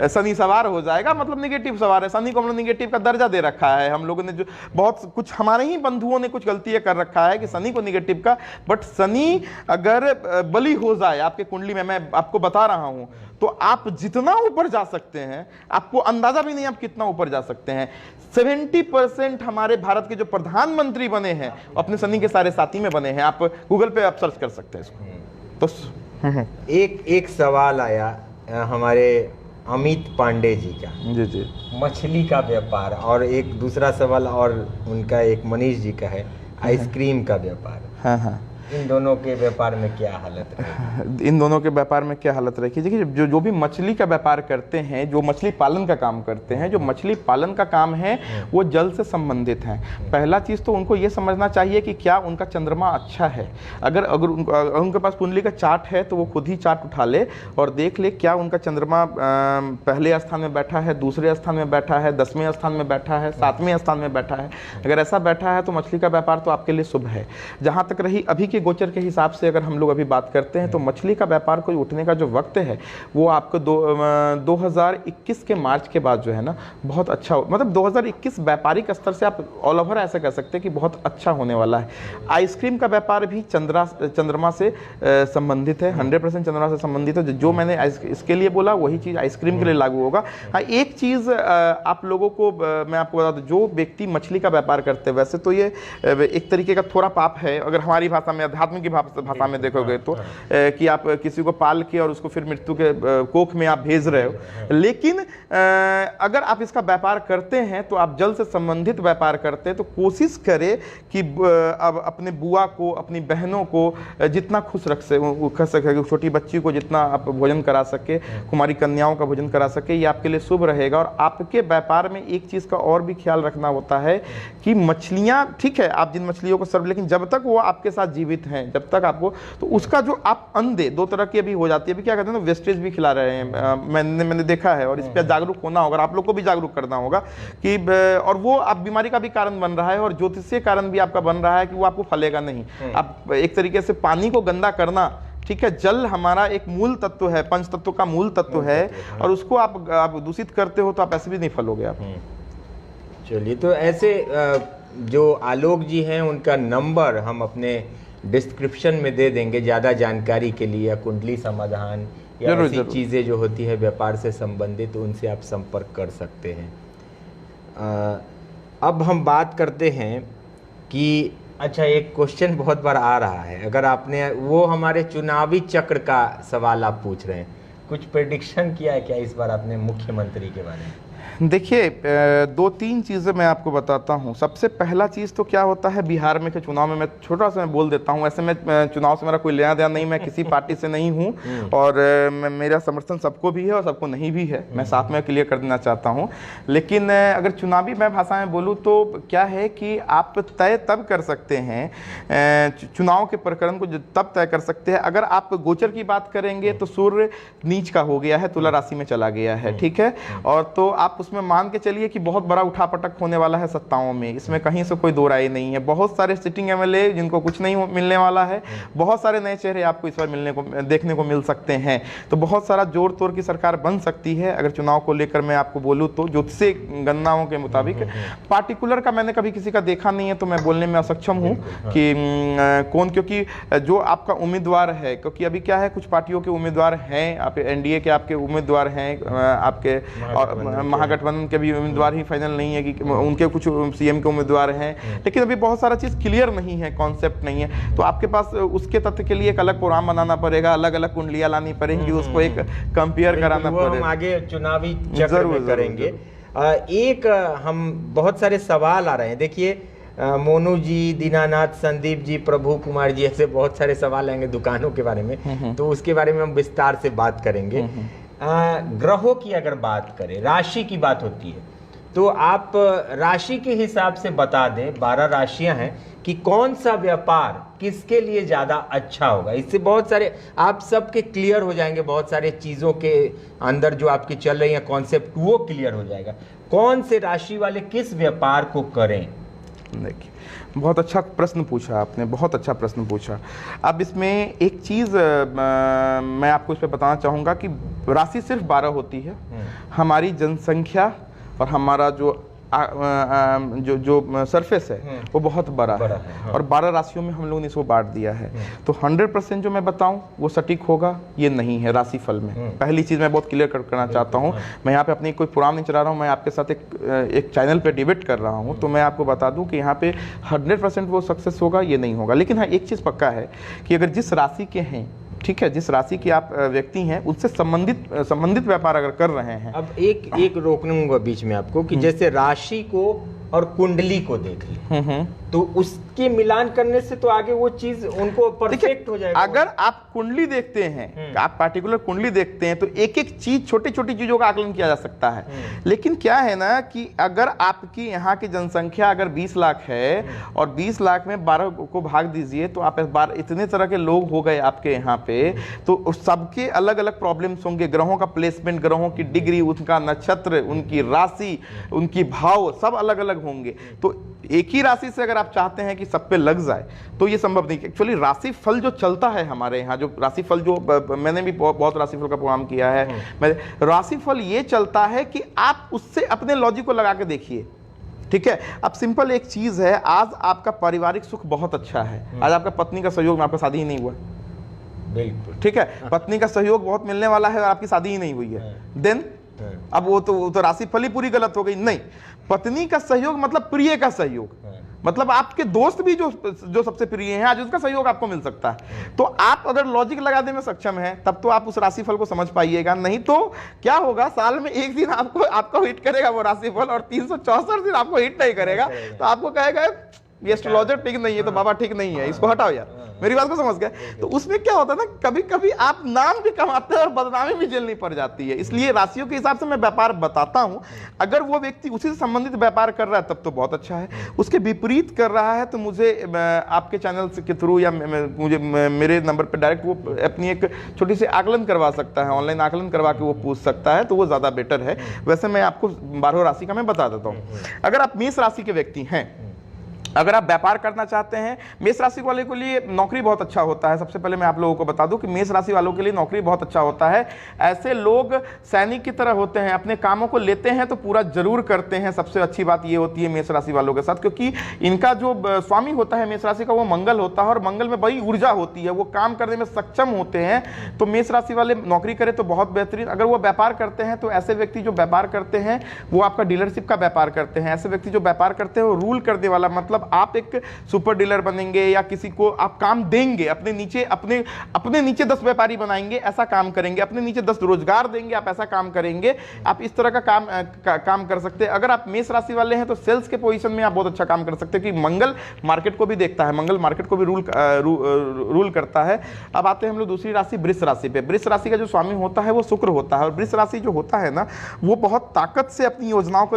शनि सवार हो जाएगा, मतलब निगेटिव सवार है। शनि को हम लोग निगेटिव का दर्जा दे रखा है। हम लोगों ने जो बहुत कुछ, हमारे ही बंधुओं ने कुछ गलतियां कर रखा है कि शनि को निगेटिव का। बट शनि अगर बली हो जाए आपके कुंडली में, मैं आपको बता रहा हूं, तो आप जितना ऊपर जा सकते हैं आपको अंदाजा भी नहीं आप कितना ऊपर जा सकते हैं। 70% हमारे भारत के जो प्रधानमंत्री बने हैं अपने शनि के सारे साथी में बने हैं। आप गूगल पे आप सर्च कर सकते हैं इसको। तो एक सवाल आया हमारे अमित पांडे जी का, जी, मछली का व्यापार, और एक दूसरा सवाल और उनका एक मनीष जी का है, आइसक्रीम का व्यापार। हाँ, इन दोनों के व्यापार में क्या हालत रहेगी? इन दोनों के व्यापार में क्या हालत रहेगी? देखिए, जो भी मछली का व्यापार करते हैं, जो मछली पालन का काम करते हैं, जो मछली पालन का काम है वो जल से संबंधित है। पहला चीज़ तो उनको ये समझना चाहिए कि क्या उनका चंद्रमा अच्छा है। अगर उनके पास कुंडली का चार्ट है तो वो खुद ही चार्ट उठा ले और देख ले क्या उनका चंद्रमा पहले स्थान में बैठा है, दूसरे स्थान में बैठा है, 10वें स्थान में बैठा है, 7वें स्थान में बैठा है। अगर ऐसा बैठा है तो मछली का व्यापार तो आपके लिए शुभ है। जहाँ तक रही अभी के गोचर के हिसाब से अगर हम लोग अभी बात करते हैं तो मछली का व्यापार को उठने का जो वक्त है वो आपको 2021 के मार्च के बाद जो है ना बहुत अच्छा, मतलब 2021 व्यापारिक स्तर से आप ऑल ओवर ऐसा कह सकते हैं कि बहुत अच्छा होने वाला है। आइसक्रीम का व्यापार भी चंद्रमा से संबंधित है, 100% चंद्रमा से संबंधित है। जो मैंने इसके लिए बोला वही चीज़ आइसक्रीम के लिए लागू होगा। हाँ, एक चीज़ आप लोगों को मैं आपको बता दूं, जो व्यक्ति मछली का व्यापार करते हैं, वैसे तो ये एक तरीके का थोड़ा पाप है अगर हमारी भाषा में, अध्यात्म की भाषा में देखोगे तो, कि आप किसी को पाल के और उसको फिर मृत्यु के कोख में आप भेज रहे हो। लेकिन अगर आप इसका व्यापार करते हैं तो आप जल से संबंधित व्यापार करते हैं तो कोशिश करें कि अब अपने बुआ को, अपनी बहनों को जितना खुश रख सके, छोटी बच्ची को जितना आप भोजन करा सके, कुमारी कन्याओं का भोजन करा सके, ये आपके लिए शुभ रहेगा। और आपके व्यापार में एक चीज़ का और भी ख्याल रखना होता है कि मछलियाँ, ठीक है आप जिन मछलियों को सर्व, लेकिन जब तक वो आपके साथ जीवित हैं, जब तक आपको, तो उसका जो आप अंडे, दो तरह की अभी हो जाती है, अभी क्या कहते हैं ना, वेस्टेज भी खिला रहे हैं, मैंने देखा है। और इस पर जागरूक होना होगा, आप लोग को भी जागरूक करना होगा कि, और वो आप बीमारी का भी कारण बन रहा है और ज्योतिषीय कारण भी आपका बन रहा है कि वो आपको फलेगा नहीं। आप एक तरीके से पानी को गंदा करना, ठीक है, जल हमारा एक मूल तत्व है, पंच तत्व का मूल तत्व है, और उसको आप दूषित करते हो तो आप ऐसे भी नहीं फलोगे आप। चलिए, तो ऐसे जो आलोक जी हैं उनका नंबर हम अपने डिस्क्रिप्शन में दे देंगे ज़्यादा जानकारी के लिए, या कुंडली समाधान या ऐसी चीज़ें जो होती है व्यापार से संबंधित, तो उनसे आप संपर्क कर सकते हैं। अब हम बात करते हैं कि अच्छा, एक क्वेश्चन बहुत बार आ रहा है, अगर आपने वो हमारे चुनावी चक्र का सवाल आप पूछ रहे हैं, कुछ प्रेडिक्शन किया है क्या इस बार आपने मुख्यमंत्री के बारे में? देखिए, दो तीन चीज़ें मैं आपको बताता हूँ। सबसे पहला चीज़ तो क्या होता है बिहार में के चुनाव में, मैं छोटा सा मैं बोल देता हूँ, ऐसे में चुनाव से मेरा कोई लेना देना नहीं, मैं किसी पार्टी से नहीं हूँ और मेरा समर्थन सबको भी है और सबको नहीं भी है, मैं साथ में क्लियर कर देना चाहता हूँ। लेकिन अगर चुनावी मैं भाषा में बोलूँ तो क्या है कि आप तय तब कर सकते हैं, चुनाव के प्रकरण को तब तय कर सकते हैं अगर आप गोचर की बात करेंगे तो सूर्य नीच का हो गया है, तुला राशि में चला गया है, ठीक है, और तो आप उसमें मान के चलिए कि बहुत बड़ा उठापटक होने वाला है सत्ताओं में, इसमें कहीं से कोई दो राय नहीं है। बहुत सारे सिटिंग एमएलए जिनको कुछ नहीं मिलने वाला है, बहुत सारे नए चेहरे आपको इस बार देखने को मिल सकते हैं। तो बहुत सारा जोड़ तोड़ की सरकार बन सकती है अगर चुनाव को लेकर मैं आपको बोलूँ तो, ज्योतिषीय गणनाओं के मुताबिक। पार्टिकुलर का मैंने कभी किसी का देखा नहीं है तो मैं बोलने में असक्षम हूँ कि कौन, क्योंकि जो आपका उम्मीदवार है, क्योंकि अभी क्या है कुछ पार्टियों के उम्मीदवार हैं, आप एनडीए के आपके उम्मीदवार हैं, आपके महागठबंधन के भी उम्मीदवार ही फाइनल नहीं है कि उनके कुछ सीएम के उम्मीदवार हैं, लेकिन अभी बहुत सारा चीज़ क्लियर नहीं है, कॉन्सेप्ट नहीं है। तो आपके पास उसके तथ्य के लिए एक अलग प्रोग्राम बनाना पड़ेगा, अलग अलग कुंडलियाँ लानी पड़ेंगी, उसको एक कंपेयर कराना पड़ेगा। हम आगे चुनावी चक्र में करेंगे। एक हम बहुत सारे सवाल आ रहे हैं, देखिए मोनू जी, दीनानाथ, संदीप जी, प्रभु कुमार जी, ऐसे बहुत सारे सवाल आएंगे दुकानों के बारे में, तो उसके बारे में हम विस्तार से बात करेंगे। ग्रहों की अगर बात करें, राशि की बात होती है, तो आप राशि के हिसाब से बता दें, 12 राशियां हैं, कि कौन सा व्यापार किसके लिए ज़्यादा अच्छा होगा। इससे बहुत सारे आप सबके क्लियर हो जाएंगे, बहुत सारे चीज़ों के अंदर जो आपकी चल रही है कॉन्सेप्ट, वो क्लियर हो जाएगा। कौन से राशि वाले किस व्यापार को करें? देखिए, बहुत अच्छा प्रश्न पूछा आपने, बहुत अच्छा प्रश्न पूछा। अब इसमें एक चीज़ मैं आपको इस पर बताना चाहूँगा कि राशि सिर्फ 12 होती है, हमारी जनसंख्या और हमारा जो सरफेस है वो बहुत बड़ा है, हाँ। और 12 राशियों में हम लोगों ने इसको बांट दिया है। तो 100% जो मैं बताऊं वो सटीक होगा ये नहीं है राशिफल में। पहली चीज़ मैं बहुत क्लियर करना चाहता हूं, मैं यहाँ पे अपनी कोई प्रोग्राम नहीं चला रहा हूं, मैं आपके साथ एक चैनल पे डिबेट कर रहा हूं, तो मैं आपको बता दूं कि यहाँ पे 100% वो सक्सेस होगा ये नहीं होगा। लेकिन हाँ, एक चीज़ पक्का है कि अगर जिस राशि के हैं, ठीक है, जिस राशि की आप व्यक्ति हैं उससे संबंधित व्यापार अगर कर रहे हैं। अब एक रोकूंगा बीच में आपको कि जैसे राशि को और कुंडली को देख ले, तो उसके मिलान करने से तो आगे वो चीज उनको परफेक्ट हो जाएगा। अगर आप कुंडली देखते हैं, आप पार्टिकुलर कुंडली देखते हैं, तो एक एक चीज, छोटी छोटी चीजों का आकलन किया जा सकता है। लेकिन क्या है ना कि अगर आपकी यहाँ की जनसंख्या अगर 20 लाख है और 20 लाख में 12 को भाग दीजिए तो आप इतने तरह के लोग हो गए आपके यहाँ पे, तो सबके अलग अलग प्रॉब्लम्स होंगे। ग्रहों का प्लेसमेंट, ग्रहों की डिग्री, उनका नक्षत्र, उनकी राशि, उनकी भाव सब अलग अलग होंगे। तो एक ही राशि से अगर अगर आप चाहते हैं कि सब पे लग जाए तो ये संभव नहीं। एक्चुअली राशिफल जो चलता है हमारे यहाँ, जो राशिफल जो मैंने भी बहुत राशिफल का प्रोग्राम किया है, मैं राशिफल ये चलता है कि आप उससे अपने लॉजिक को लगा के देखिए, ठीक है। अब सिंपल एक चीज है, आज आपका पारिवारिक सुख बहुत अच्छा है, आज आपका पत्नी का सहयोग में आपका शादी ही नहीं हुआ, बिल्कुल ठीक है, पत्नी का सहयोग बहुत मिलने वाला है और आपकी शादी ही नहीं हुई है, देन अब वो तो राशिफल ही पूरी गलत हो गई। नहीं, पत्नी का सहयोग मतलब प्रिय का सहयोग, मतलब आपके दोस्त भी जो सबसे प्रिय हैं, आज उसका सहयोग आपको मिल सकता है। तो आप अगर लॉजिक लगाने में सक्षम हैं तब तो आप उस राशिफल को समझ पाइएगा, नहीं तो क्या होगा, साल में एक दिन आपको हिट करेगा वो राशिफल और 364 दिन आपको हिट नहीं करेगा, तो आपको कहेगा ये एस्ट्रोलॉजर ठीक नहीं है, तो बाबा ठीक नहीं है, इसको हटाओ यार, मेरी बात को समझ गए। तो उसमें क्या होता है ना, कभी कभी आप नाम भी कमाते हैं और बदनामी भी झेलनी पड़ जाती है। इसलिए राशियों के हिसाब से मैं व्यापार बताता हूं, अगर वो व्यक्ति उसी से संबंधित व्यापार कर रहा है तब तो बहुत अच्छा है, उसके विपरीत कर रहा है तो मुझे आपके चैनल के थ्रू या मुझे मेरे नंबर पर डायरेक्ट वो अपनी एक छोटी सी आकलन करवा सकता है, ऑनलाइन आकलन करवा के वो पूछ सकता है, तो वो ज्यादा बेटर है। वैसे मैं आपको 12 राशि का मैं बता देता हूँ। अगर आप मेष राशि के व्यक्ति हैं, अगर आप व्यापार करना चाहते हैं, मेष राशि वाले के लिए नौकरी बहुत अच्छा होता है। सबसे पहले मैं आप लोगों को बता दूं कि मेष राशि वालों के लिए नौकरी बहुत अच्छा होता है। ऐसे लोग सैनिक की तरह होते हैं, अपने कामों को लेते हैं तो पूरा जरूर करते हैं। सबसे अच्छी बात ये होती है मेष राशि वालों के साथ, क्योंकि इनका जो स्वामी होता है मेष राशि का, वो मंगल होता है और मंगल में बड़ी ऊर्जा होती है, वो काम करने में सक्षम होते हैं। तो मेष राशि वाले नौकरी करें तो बहुत बेहतरीन। अगर वो व्यापार करते हैं तो ऐसे व्यक्ति जो व्यापार करते हैं वो आपका डीलरशिप का व्यापार करते हैं। ऐसे व्यक्ति जो व्यापार करते हैं वो रूल करने वाला, मतलब आप एक सुपर डीलर बनेंगे या किसी को आप काम देंगे, अपने नीचे 10 व्यापारी बनाएंगे, ऐसा काम करेंगे, अपने नीचे 10 रोजगार देंगे, आप ऐसा काम करेंगे। आप इस तरह का काम कर सकते हैं। अगर आप मेष राशि वाले हैं तो सेल्स के पोजीशन में आप बहुत अच्छा काम कर सकते हैं, क्योंकि मंगल मार्केट को भी देखता है, मंगल मार्केट को भी रूल करता है। अब आते हैं हम लोग दूसरी राशि वृष राशि पे। वृष राशि का जो स्वामी होता है वो शुक्र होता है, और वृष राशि जो होता है ना, वो बहुत ताकत से अपनी योजनाओं को,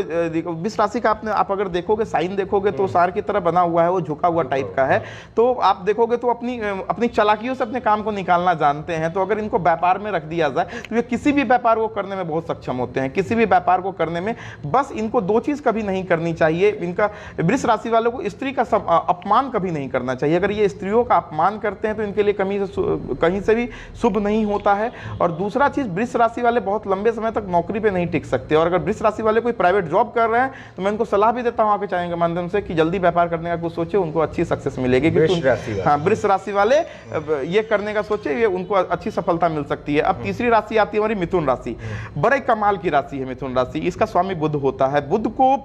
वृष राशि का आप अगर देखोगे, साइन देखोगे तो सार की तरह बना हुआ है, वो झुका हुआ टाइप का है। तो आप देखोगे तो अपनी चालाकियों से अपने काम को निकालना जानते हैं। तो अगर इनको व्यापार में रख दिया जाए तो ये किसी भी व्यापार को करने में बहुत सक्षम होते हैं, किसी भी व्यापार को करने में। बस इनको 2 चीज कभी नहीं करनी चाहिए, इनका वृष राशि वालों को स्त्री का अपमान कभी नहीं करना चाहिए। अगर ये स्त्रियों का अपमान करते हैं तो इनके लिए कहीं से भी शुभ नहीं होता है। और दूसरा चीज, वृष राशि वाले बहुत लंबे समय तक नौकरी पे नहीं टिक सकते। और अगर वृष राशि वाले कोई प्राइवेट जॉब कर रहे हैं तो मैं इनको सलाह भी देता हूं आपके चैनल के माध्यम से कि जल्दी व्यापार करने का कुछ सोचे, उनको अच्छी सक्सेस मिलेगी। हाँ, वृष राशि वाले ये करने का सोचे, ये उनको अच्छी सफलता मिल सकती है। अब तीसरी राशि आती है हमारी मिथुन राशि। बड़े कमाल की राशि है मिथुन राशि। इसका स्वामी बुध होता है। बुध को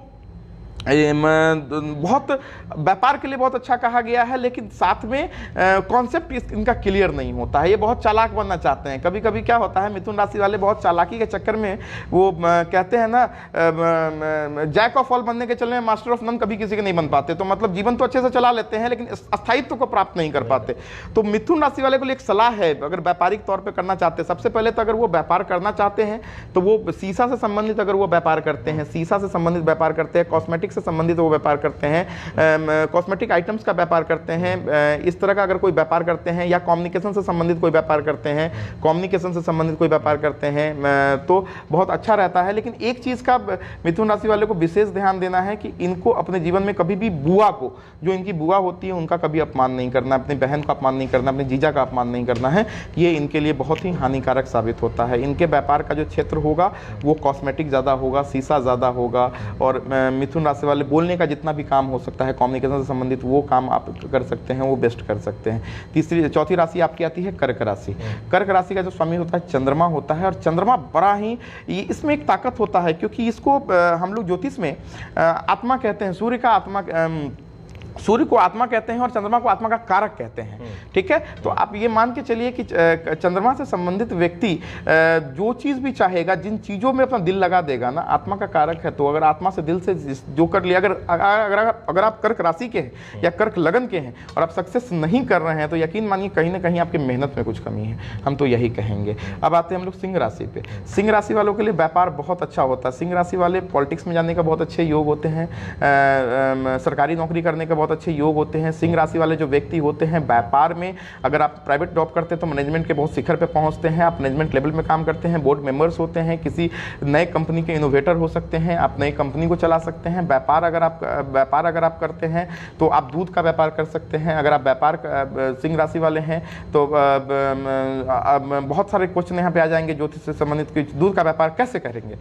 बहुत व्यापार के लिए बहुत अच्छा कहा गया है, लेकिन साथ में कॉन्सेप्ट इनका क्लियर नहीं होता है। ये बहुत चालाक बनना चाहते हैं। कभी कभी क्या होता है, मिथुन राशि वाले बहुत चालाकी के चक्कर में वो कहते हैं ना, जैक ऑफ ऑल बनने के चलने में मास्टर ऑफ नन कभी किसी के नहीं बन पाते। तो मतलब जीवन तो अच्छे से चला लेते हैं लेकिन स्थायित्व को प्राप्त नहीं कर पाते। तो मिथुन राशि वाले को लिए एक सलाह है, अगर व्यापारिक तौर पर करना चाहते हैं, सबसे पहले तो अगर वो व्यापार करना चाहते हैं तो वो शीशा से संबंधित अगर वो व्यापार करते हैं, शीशा से संबंधित व्यापार करते हैं, कॉस्मेटिक से संबंधित वो व्यापार करते हैं, कॉस्मेटिक आइटम्स का व्यापार करते हैं, इस तरह का अगर कोई व्यापार करते हैं, या कम्युनिकेशन से संबंधित कोई व्यापार करते हैं, कम्युनिकेशन से संबंधित कोई व्यापार करते हैं, तो बहुत अच्छा रहता है। लेकिन एक चीज का मिथुन राशि वाले को विशेष ध्यान देना है कि इनको अपने जीवन में कभी भी बुआ को, जो इनकी बुआ होती है, उनका कभी अपमान नहीं करना, अपनी बहन का अपमान नहीं करना, अपने जीजा का अपमान नहीं करना है। ये इनके लिए बहुत ही हानिकारक साबित होता है। इनके व्यापार का जो क्षेत्र होगा वो कॉस्मेटिक ज्यादा होगा, शीशा ज्यादा होगा। और मिथुन राशि वाले बोलने का जितना भी काम हो सकता है कम्युनिकेशन से संबंधित, वो काम आप कर सकते हैं, वो बेस्ट कर सकते हैं। चौथी राशि आपकी आती है कर्क राशि। कर्क राशि का जो स्वामी होता है चंद्रमा होता है, और चंद्रमा बड़ा ही, इसमें एक ताकत होता है, क्योंकि इसको हम लोग ज्योतिष में आत्मा कहते हैं। सूर्य का आत्मा, सूर्य को आत्मा कहते हैं और चंद्रमा को आत्मा का कारक कहते हैं, ठीक है। तो आप ये मान के चलिए कि चंद्रमा से संबंधित व्यक्ति जो चीज भी चाहेगा, जिन चीजों में अपना दिल लगा देगा ना, आत्मा का कारक है। तो अगर आत्मा से दिल से जो कर लिया, अगर आप कर्क राशि के हैं या कर्क लगन के हैं और आप सक्सेस नहीं कर रहे हैं, तो यकीन मानिए कहीं ना कहीं आपकी मेहनत में कुछ कमी है, हम तो यही कहेंगे। अब आते हैं हम लोग सिंह राशि पे। सिंह राशि वालों के लिए व्यापार बहुत अच्छा होता है। सिंह राशि वाले पॉलिटिक्स में जाने का बहुत अच्छे योग होते हैं, सरकारी नौकरी करने का बहुत अच्छे योग होते हैं। सिंह राशि वाले जो व्यक्ति होते हैं, व्यापार में अगर आप प्राइवेट जॉब करते हैं तो मैनेजमेंट के बहुत शिखर पे पहुंचते हैं। आप मैनेजमेंट लेवल में काम करते हैं, बोर्ड मेंबर्स होते हैं, किसी नए कंपनी के इनोवेटर हो सकते हैं, आप नई कंपनी को चला सकते हैं। व्यापार अगर आप करते हैं तो आप दूध का व्यापार कर सकते हैं। अगर आप व्यापार सिंह राशि वाले हैं तो बहुत सारे क्वेश्चन यहाँ पे आ जाएंगे ज्योतिष से संबंधित कि दूध का व्यापार कैसे करेंगे,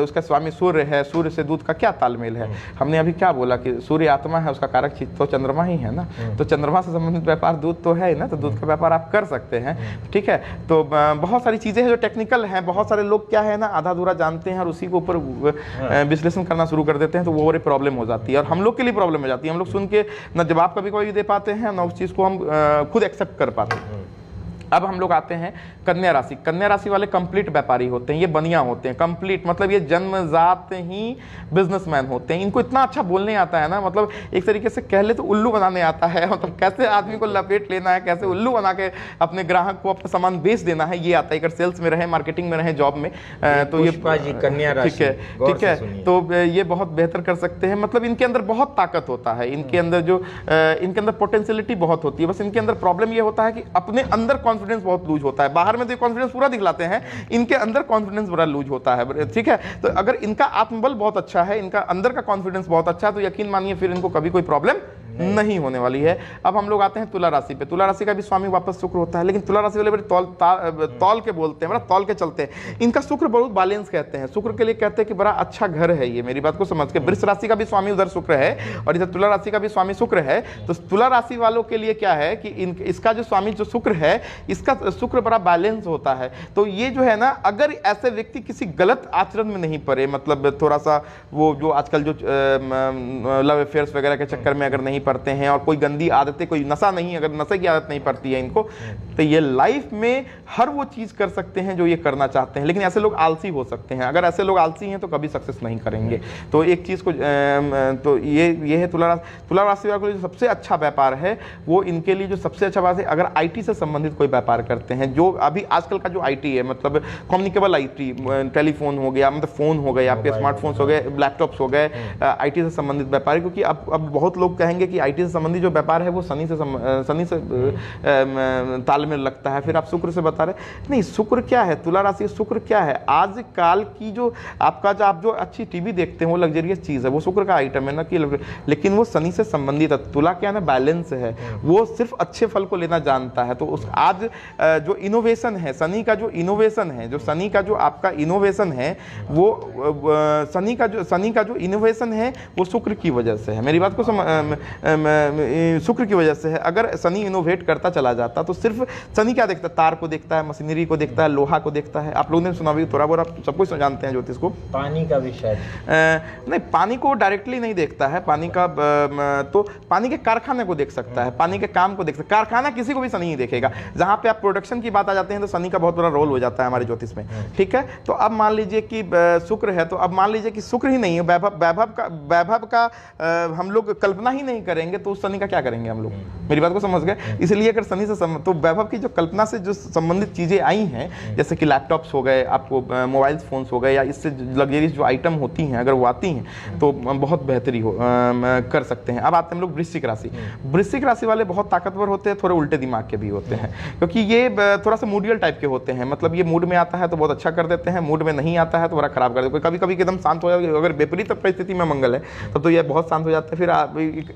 उसका स्वामी सूर्य है, सूर्य से दूध का क्या तालमेल है। हमने अभी क्या बोला कि सूर्य आत्मा है, उसका कारक तो चंद्रमा ही है ना, तो चंद्रमा से संबंधित व्यापार दूध तो है ना, तो दूध का व्यापार आप कर सकते हैं। ठीक है, तो बहुत सारी चीजें हैं जो टेक्निकल हैं। बहुत सारे लोग क्या है ना, आधा अधूरा जानते हैं और उसी के ऊपर विश्लेषण करना शुरू कर देते हैं, तो वो बड़ी प्रॉब्लम हो जाती है और हम लोग के लिए प्रॉब्लम हो जाती है। हम लोग सुन के ना जवाब कभी कभी दे पाते हैं, ना उस चीज को हम खुद एक्सेप्ट कर पाते हैं। अब हम लोग आते हैं कन्या राशि। कन्या राशि वाले कंप्लीट व्यापारी होते हैं, ये बनिया होते हैं, कंप्लीट मतलब ये जन्मजात ही बिजनेसमैन होते हैं। इनको इतना अच्छा बोलने आता है ना, मतलब एक तरीके से कह ले तो उल्लू बनाने आता है, मतलब कैसे आदमी को लपेट लेना है, कैसे उल्लू बना के अपने ग्राहक को अपना सामान बेच देना है, ये आता है। अगर सेल्स में रहे, मार्केटिंग में रहे, जॉब में, तो ये कन्या राशि ठीक है, तो ये बहुत बेहतर कर सकते हैं। मतलब इनके अंदर बहुत ताकत होता है, इनके अंदर पोटेंशियलिटी बहुत होती है। बस इनके अंदर प्रॉब्लम ये होता है कि अपने अंदर कॉन्फिडेंस बहुत लूज होता है। बाहर में तो कॉन्फिडेंस पूरा दिखलाते हैं, इनके अंदर कॉन्फिडेंस बड़ा लूज होता है। ठीक है, तो अगर इनका आत्मबल बहुत अच्छा है, इनका अंदर का कॉन्फिडेंस बहुत अच्छा है, तो यकीन मानिए फिर इनको कभी कोई प्रॉब्लम नहीं होने वाली है। अब हम लोग आते हैं तुला राशि पे। तुला राशि का भी स्वामी वापस शुक्र होता है, लेकिन तुला राशि वाले बड़े तौल के बोलते हैं, बड़ा तौल के चलते हैं। इनका शुक्र बहुत बैलेंस कहते हैं, शुक्र के लिए कहते हैं कि बड़ा अच्छा घर है ये, मेरी बात को समझ के। वृष राशि का भी स्वामी उधर शुक्र है और इधर तुला राशि का भी स्वामी शुक्र है। तो तुला राशि वालों के लिए क्या है कि इसका जो स्वामी जो शुक्र है, इसका शुक्र बड़ा बैलेंस होता है। तो ये जो है ना, अगर ऐसे व्यक्ति किसी गलत आचरण में नहीं पड़े, मतलब थोड़ा सा वो जो आजकल जो लव अफेयर्स वगैरह के चक्कर में अगर नहीं पड़ते हैं और कोई गंदी आदतें, कोई नशा नहीं, अगर नशे की आदत नहीं पड़ती है इनको, तो ये लाइफ में हर वो चीज कर सकते हैं जो ये करना चाहते हैं। लेकिन ऐसे लोग आलसी हो सकते हैं, अगर ऐसे लोग आलसी हैं तो कभी सक्सेस नहीं करेंगे। तो एक चीज को तो ये है तुला राशि वालों के लिए सबसे अच्छा व्यापार है वो, इनके लिए जो सबसे अच्छा बात है, अगर आईटी से संबंधित कोई व्यापार करते हैं, जो अभी आजकल का जो आईटी है, मतलब कम्युनिकेबल आईटी, टेलीफोन हो गया, मतलब फोन हो गए, आपके स्मार्टफोन्स हो गए, लैपटॉप्स हो गए, आईटी से संबंधित व्यापार। क्योंकि अब बहुत लोग कहेंगे कि आईटी से संबंधित जो व्यापार है वो शनि से तालमेल लगता है। फिर आप शुक्र से बता रहे नहीं, शुक्र क्या है, तुला राशि शुक्र क्या है, आज काल की जो आपका जो आप जो अच्छी टीवी देखते हैं वो लग्जरियस चीज है, वो शुक्र का आइटम है ना, कि लेकिन वो शनि से संबंधित है। तुला क्या है ना, बैलेंस है, वो सिर्फ अच्छे फल को लेना जानता है। तो उस आज जो इनोवेशन है, शनि का जो इनोवेशन है, जो शनि का जो आपका इनोवेशन है, वो शनि का जो इनोवेशन है वो शुक्र की वजह से है। मेरी बात को शुक्र की वजह से है। अगर शनि इनोवेट करता चला जाता तो सिर्फ शनि क्या देखता है, तार को देखता है, मशीनरी को देखता है, लोहा को देखता है। आप लोगों ने सुना भी, थोड़ा बहुत सब कुछ जानते हैं ज्योतिष को। पानी का भी शायद नहीं, पानी को डायरेक्टली नहीं देखता है, पानी का तो पानी के कारखाने को देख सकता है, पानी के काम को देख सकता है। कारखाना किसी को भी शनि नहीं देखेगा। जहां पे आप प्रोडक्शन की बात आ जाते हैं तो शनि का बहुत बड़ा रोल हो जाता है हमारे ज्योतिष में। ठीक है, तो अब मान लीजिए कि शुक्र है, तो अब मान लीजिए कि शुक्र ही नहीं है, वैभव का हम लोग कल्पना ही नहीं करेंगे, तो उस शनि का क्या करेंगे हम लोग। मेरी बात को समझ गए। इसलिए अगर शनि से तो वैभव की जो कल्पना से जो संबंधित चीजें आई हैं, जैसे कि लैपटॉप्स हो गए, आपको मोबाइल फोन्स हो गए, या इससे लग्जरीज जो आइटम होती हैं, अगर वो आती हैं तो बहुत बेहतरी कर सकते हैं। अब आते हैं हम लोग वृश्चिक राशि। वृश्चिक राशि वाले बहुत ताकतवर होते हैं, थोड़े उल्टे दिमाग के भी होते हैं, क्योंकि ये थोड़ा सा मूडियल टाइप के होते हैं। मतलब ये मूड में आता है तो बहुत अच्छा कर देते हैं, मूड में नहीं आता है तो बड़ा खराब कर देते हैं। कभी कभी एकदम शांत हो जाए, अगर विपरीत परिस्थिति में मंगल है तब तो ये बहुत शांत हो जाते हैं, फिर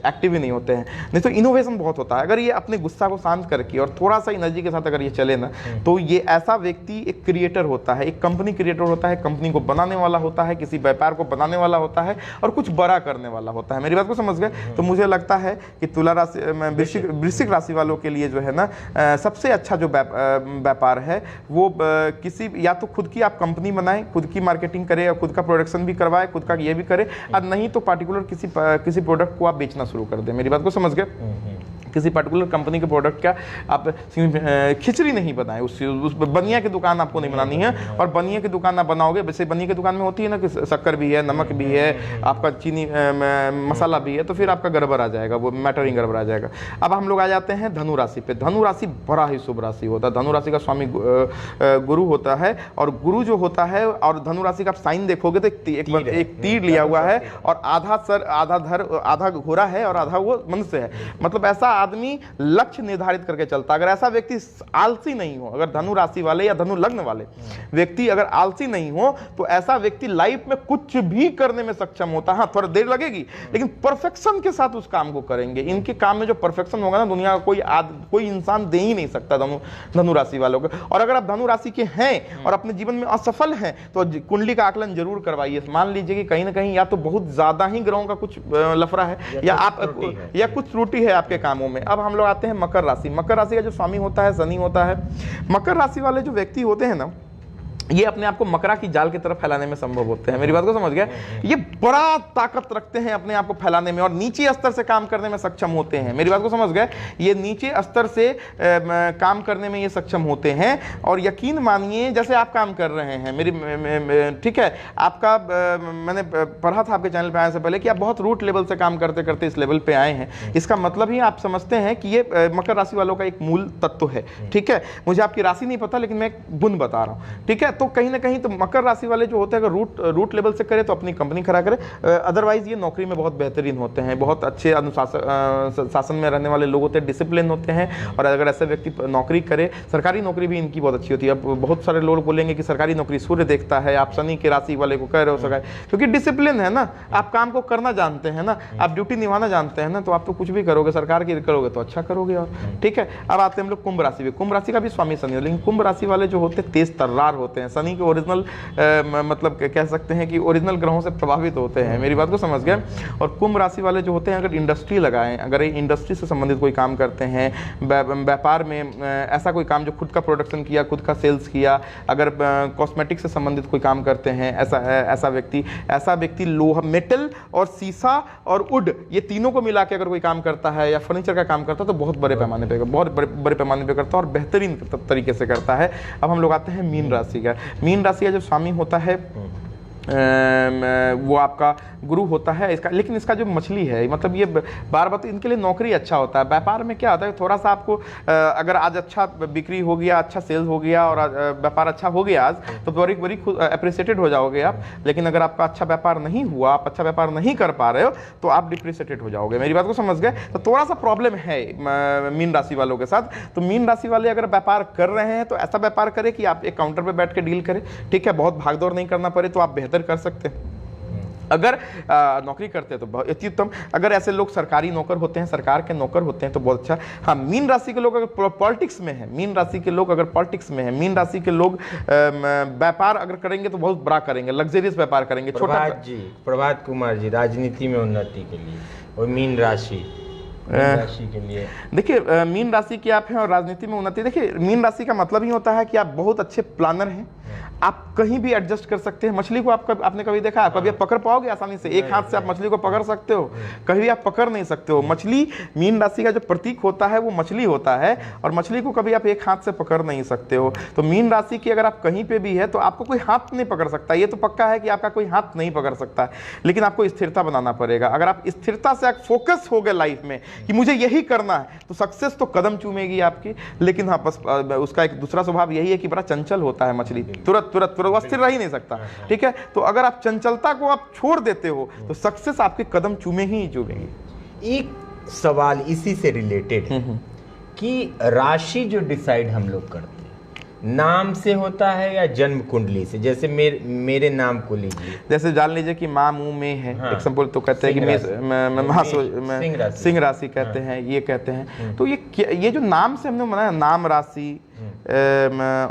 एक्टिव ही नहीं होते हैं। नहीं तो इनोवेशन बहुत होता है। अगर ये अपने गुस्सा को शांत करके और थोड़ा सा एनर्जी के साथ अगर ये चले ना, तो ये ऐसा व्यक्ति एक क्रिएटर होता है, एक कंपनी क्रिएटर होता है, कंपनी को बनाने वाला होता है, किसी व्यापार को बनाने वाला होता है और कुछ बड़ा करने वाला होता है। मेरी बात को समझ गए। तो मुझे लगता है कि तुला राशि वृश्चिक राशि वालों के लिए जो है ना, सबसे अच्छा जो व्यापार है वो किसी, या तो खुद की आप कंपनी बनाएं, खुद की मार्केटिंग करें और खुद का प्रोडक्शन भी करवाए, खुद का ये भी करे, और नहीं तो पार्टिकुलर किसी प्रोडक्ट को आप बेचना शुरू कर दें। मेरी बात को समझ गए। किसी पर्टिकुलर कंपनी के प्रोडक्ट का आप खिचड़ी नहीं बनाए, उस बनिया की दुकान आपको नहीं बनानी है। और बनिया की दुकान आप बनाओगे, वैसे बनिया की दुकान में होती है ना कि शक्कर भी है, नमक भी है, आपका चीनी मसाला भी है, तो फिर आपका गड़बड़ आ जाएगा, वो मैटर ही गड़बड़ आ जाएगा। अब हम लोग आ जाते हैं धनु राशि पे। धनु राशि बड़ा ही शुभ राशि होता है। धनु राशि का स्वामी गुरु होता है, और गुरु जो होता है, और धनु राशि का आप साइन देखोगे तो एक तीर लिया हुआ है, और आधा सर, आधा धर, आधा घोड़ा है और आधा वो मनुष्य है। मतलब ऐसा आदमी लक्ष्य निर्धारित करके चलता। अगर ऐसा व्यक्ति आलसी नहीं हो, अगर धनु राशि वाले या धनु लग्न वाले व्यक्ति अगर आलसी नहीं हो, तो ऐसा व्यक्ति लाइफ में कुछ भी करने में सक्षम होता है। हाँ, थोड़ा देर लगेगी, लेकिन परफेक्शन के साथ उस काम को करेंगे। इनके काम में जो परफेक्शन होगा ना, दुनिया का कोई इंसान दे ही नहीं सकता धनु राशि वालों को। और अगर आप धनु राशि के हैं और अपने जीवन में असफल हैं, तो कुंडली का आकलन जरूर करवाइए। मान लीजिए कि कहीं ना कहीं या तो बहुत ज्यादा ही ग्रहों का कुछ लफड़ा है, या कुछ त्रुटि है आपके कामों में। अब हम लोग आते हैं मकर राशि। मकर राशि का जो स्वामी होता है शनि होता है। मकर राशि वाले जो व्यक्ति होते हैं ना, ये अपने आप को मकरा की जाल की तरफ फैलाने में संभव होते हैं। मेरी बात को समझ गए? ये बड़ा ताकत रखते हैं अपने आप को फैलाने में, और नीचे स्तर से काम करने में सक्षम होते हैं। मेरी बात को समझ गए? ये नीचे स्तर से काम करने में ये सक्षम होते हैं। और यकीन मानिए, जैसे आप काम कर रहे हैं, ठीक है, आपका मैंने पढ़ा था आपके चैनल पे आने से पहले कि आप बहुत रूट लेवल से काम करते करते इस लेवल पे आए हैं। इसका मतलब ही आप समझते हैं कि ये मकर राशि वालों का एक मूल तत्व है। ठीक है, मुझे आपकी राशि नहीं पता, लेकिन मैं एक गुण बता रहा हूँ। ठीक है, तो कहीं ना कहीं तो मकर राशि वाले जो होते हैं, अगर रूट लेवल से करे तो अपनी कंपनी खड़ा करे, अदरवाइज ये नौकरी में बहुत बेहतरीन होते हैं, बहुत अच्छे शासन में रहने वाले लोग होते हैं, डिसिप्लिन होते हैं। और अगर ऐसा व्यक्ति नौकरी करे, सरकारी नौकरी भी इनकी बहुत अच्छी होती है। अब बहुत सारे लोग बोलेंगे कि सरकारी नौकरी सूर्य देखता है, आप शनि के राशि वाले को कह रहे हो सरकारी, क्योंकि डिसिप्लिन है ना, आप काम को करना जानते हैं ना, आप ड्यूटी निभाना जानते हैं ना, तो आप तो कुछ भी करोगे, सरकार की करोगे तो अच्छा करोगे। और ठीक है, अब आते हैं हम लोग कुंभ राशि पे। कुंभ राशि का भी स्वामी शनि है, लेकिन कुंभ राशि वाले जो होते हैं तेज तर्रार होते हैं। शनि के ओरिजिनल मतलब कह सकते हैं कि ओरिजिनल ग्रहों से प्रभावित होते हैं। मेरी बात को समझ गए? और कुंभ राशि वाले जो होते हैं, अगर इंडस्ट्री लगाएं, अगर इंडस्ट्री से संबंधित कोई काम करते हैं, व्यापार में ऐसा कोई काम जो खुद का प्रोडक्शन किया, खुद का सेल्स किया, अगर कॉस्मेटिक से संबंधित कोई काम करते हैं, ऐसा व्यक्ति लोहा, मेटल और शीशा और वुड, ये तीनों को मिला के अगर कोई काम करता है या फर्नीचर का काम करता है, तो बहुत बड़े पैमाने पे, बहुत बड़े पैमाने पे करता है और बेहतरीन तरीके से करता है। अब हम लोग आते हैं मीन राशि का। मीन राशि का जो स्वामी होता है वो आपका गुरु होता है इसका। लेकिन इसका जो मछली है, मतलब ये बार बार, तो इनके लिए नौकरी अच्छा होता है। व्यापार में क्या होता है, थोड़ा सा आपको अगर आज अच्छा बिक्री हो गया, अच्छा सेल्स हो गया और व्यापार अच्छा हो गया आज, तो बड़ी अप्रिसिएटेड हो जाओगे आप। लेकिन अगर आपका अच्छा व्यापार नहीं हुआ, आप अच्छा व्यापार नहीं कर पा रहे हो, तो आप डिप्रिसिएटेड हो जाओगे। मेरी बात को समझ गए? तो थोड़ा सा प्रॉब्लम है मीन राशि वालों के साथ। तो मीन राशि वाले अगर व्यापार कर रहे हैं, तो ऐसा व्यापार करें कि आप एक काउंटर पर बैठ के डील करें। ठीक है, बहुत भागदौड़ नहीं करना पड़े, तो आप बेहतर कर सकते हैं। अगर नौकरी करते हैं तो बहुत अति उत्तम। अगर ऐसे लोग सरकारी नौकर होते हैं, सरकार के नौकर होते हैं, तो बहुत अच्छा। हाँ, मीन राशि के लोग अगर पॉलिटिक्स में है, मीन राशि के लोग अगर पॉलिटिक्स में है, मीन राशि के लोग व्यापार अगर करेंगे तो बहुत बड़ा करेंगे, लग्जरियस व्यापार करेंगे। प्रभात कुमार जी, राजनीति में उन्नति के लिए, और मीन राशि के लिए, देखिए मीन राशि की आप हैं और राजनीति में उन्नति। देखिए, मीन राशि का मतलब ही होता है कि आप बहुत अच्छे प्लानर हैं, आप कहीं भी एडजस्ट कर सकते हैं। मछली को आपने कभी देखा, कभी आप पकड़ पाओगे आसानी से? एक हाथ से आप मछली को पकड़ सकते हो? कभी आप पकड़ नहीं सकते हो। मछली, मीन राशि का जो प्रतीक होता है वो मछली होता है, और मछली को कभी आप एक हाथ से पकड़ नहीं सकते हो। तो मीन राशि की अगर आप कहीं पे भी है, तो आपको कोई हाथ नहीं पकड़ सकता। ये तो पक्का है कि आपका कोई हाथ नहीं पकड़ सकता, लेकिन आपको स्थिरता बनाना पड़ेगा। अगर आप स्थिरता से फोकस हो गए लाइफ में कि मुझे यही करना है, तो सक्सेस तो कदम चूमेगी आपकी। लेकिन हाँ, बस उसका एक दूसरा स्वभाव यही है कि बड़ा चंचल होता है मछली, तुरंत वो स्थिर रह ही नहीं सकता। ठीक है, तो अगर आप चंचलता को आप छोड़ देते हो, तो सक्सेस आपके कदम चूमे ही चूमेगी। एक सवाल इसी से रिलेटेड है कि राशि जो डिसाइड हम लोग करते हैं, नाम से होता है या जन्म कुंडली से? जैसे मेरे नाम को लीजिए, जैसे जान लीजिए कि माँ मुंह में है, एग्जाम्पल तो कहते हैं कि सिंह राशि कहते हैं, ये कहते हैं। तो ये जो नाम से हमने बनाया, नाम राशि,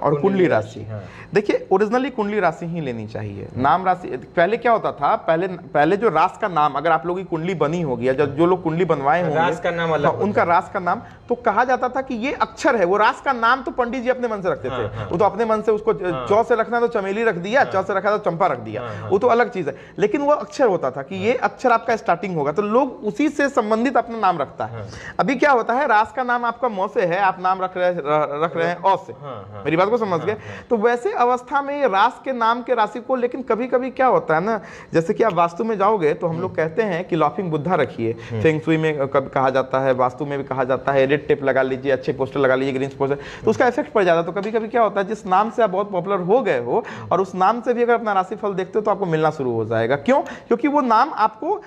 और कुंडली राशि। हाँ। देखिए ओरिजिनली कुंडली राशि ही लेनी चाहिए। नाम राशि पहले क्या होता था, पहले जो राशि का नाम, अगर आप लोगों की कुंडली बनी होगी या जो लोग कुंडली बनवाए होंगे, राशि का नाम अलग उनका राशि का नाम, तो कहा जाता था कि ये अक्षर है। वो राशि का नाम तो पंडित जी अपने मन से रखते थे। वो तो अपने मन से उसको चौ से रखना तो चमेली रख दिया, चौ से रखा तो चंपा रख दिया, वो तो अलग चीज है। लेकिन वो अक्षर होता था कि ये अक्षर आपका स्टार्टिंग होगा, तो लोग उसी से संबंधित अपना नाम रखता है। अभी क्या होता है, राशि का नाम आपका मौ से है, आप नाम रख रहे हैं औ से। मेरी बात को समझ गए? तो वैसे अवस्था में राशि के नाम के राशि को, लेकिन कभी कभी क्या होता है ना, जैसे कि आप वास्तु में जाओगे तो हम लोग कहते हैं कि लाफिंग बुद्धा रखिए, फेंग शुई में कहा जाता है, वास्तु में भी कहा जाता है, रेड टेप लगा लीजिए, अच्छे पोस्टर लगा लीजिए, ग्रीन पोस्टर, तो उसका इफेक्ट पड़ जाता है। तो कभी कभी क्या होता है, जिस नाम से आप बहुत पॉपुलर हो गए हो और उस नाम से भी अगर अपना राशिफल देखते हो तो आपको मिलना शुरू हो जाएगा। क्यों? क्योंकि वो नाम आपको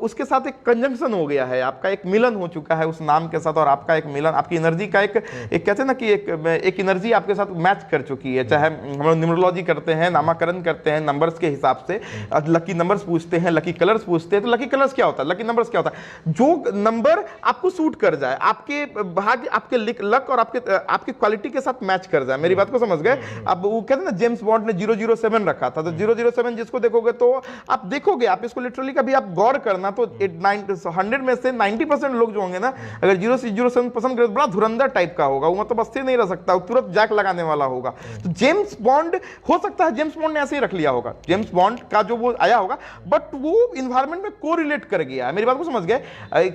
उसके साथ एक कंजंक्शन हो गया है, आपका एक मिलन हो चुका है उस नाम के साथ, और आपका एक मिलन, आपकी एनर्जी का एक कहते हैं ना कि एक एनर्जी आपके साथ मैच कर चुकी है। चाहे हम लोग न्यूमरोलॉजी करते हैं, नामकरण करते हैं नंबर्स के हिसाब से, लकी नंबर्स पूछते हैं, लकी कलर्स पूछते हैं। तो लकी कलर्स क्या होता है, लकी नंबर्स क्या होता है? जो नंबर आपको सूट कर जाए, आपके भाग्य, आपके लक और आपकी क्वालिटी के साथ मैच कर जाए। मेरी बात को समझ गए? अब वो कहते हैं ना, जेम्स बॉन्ड ने 007 रखा था, तो 007 जिसको देखोगे तो आप देखोगे, आप इसको लिटरली कभी आप गौर करना तो 100 में से 90% लोग जो होंगे ना, अगर 007 पसंद करें तो बड़ा धुरंधर टाइप का होगा, वो मतलब स्थिर नहीं रह सकता, वो तुरंत जैक लगाने वाला होगा। तो जेम्स बॉन्ड, हो सकता है जेम्स बॉन्ड ने ऐसे ही रख लिया होगा, जेम्स बॉन्ड का जो वो आया होगा, बट वो इन्वायरमेंट में कोरिलेट कर गया है। मेरी बात को समझ गए?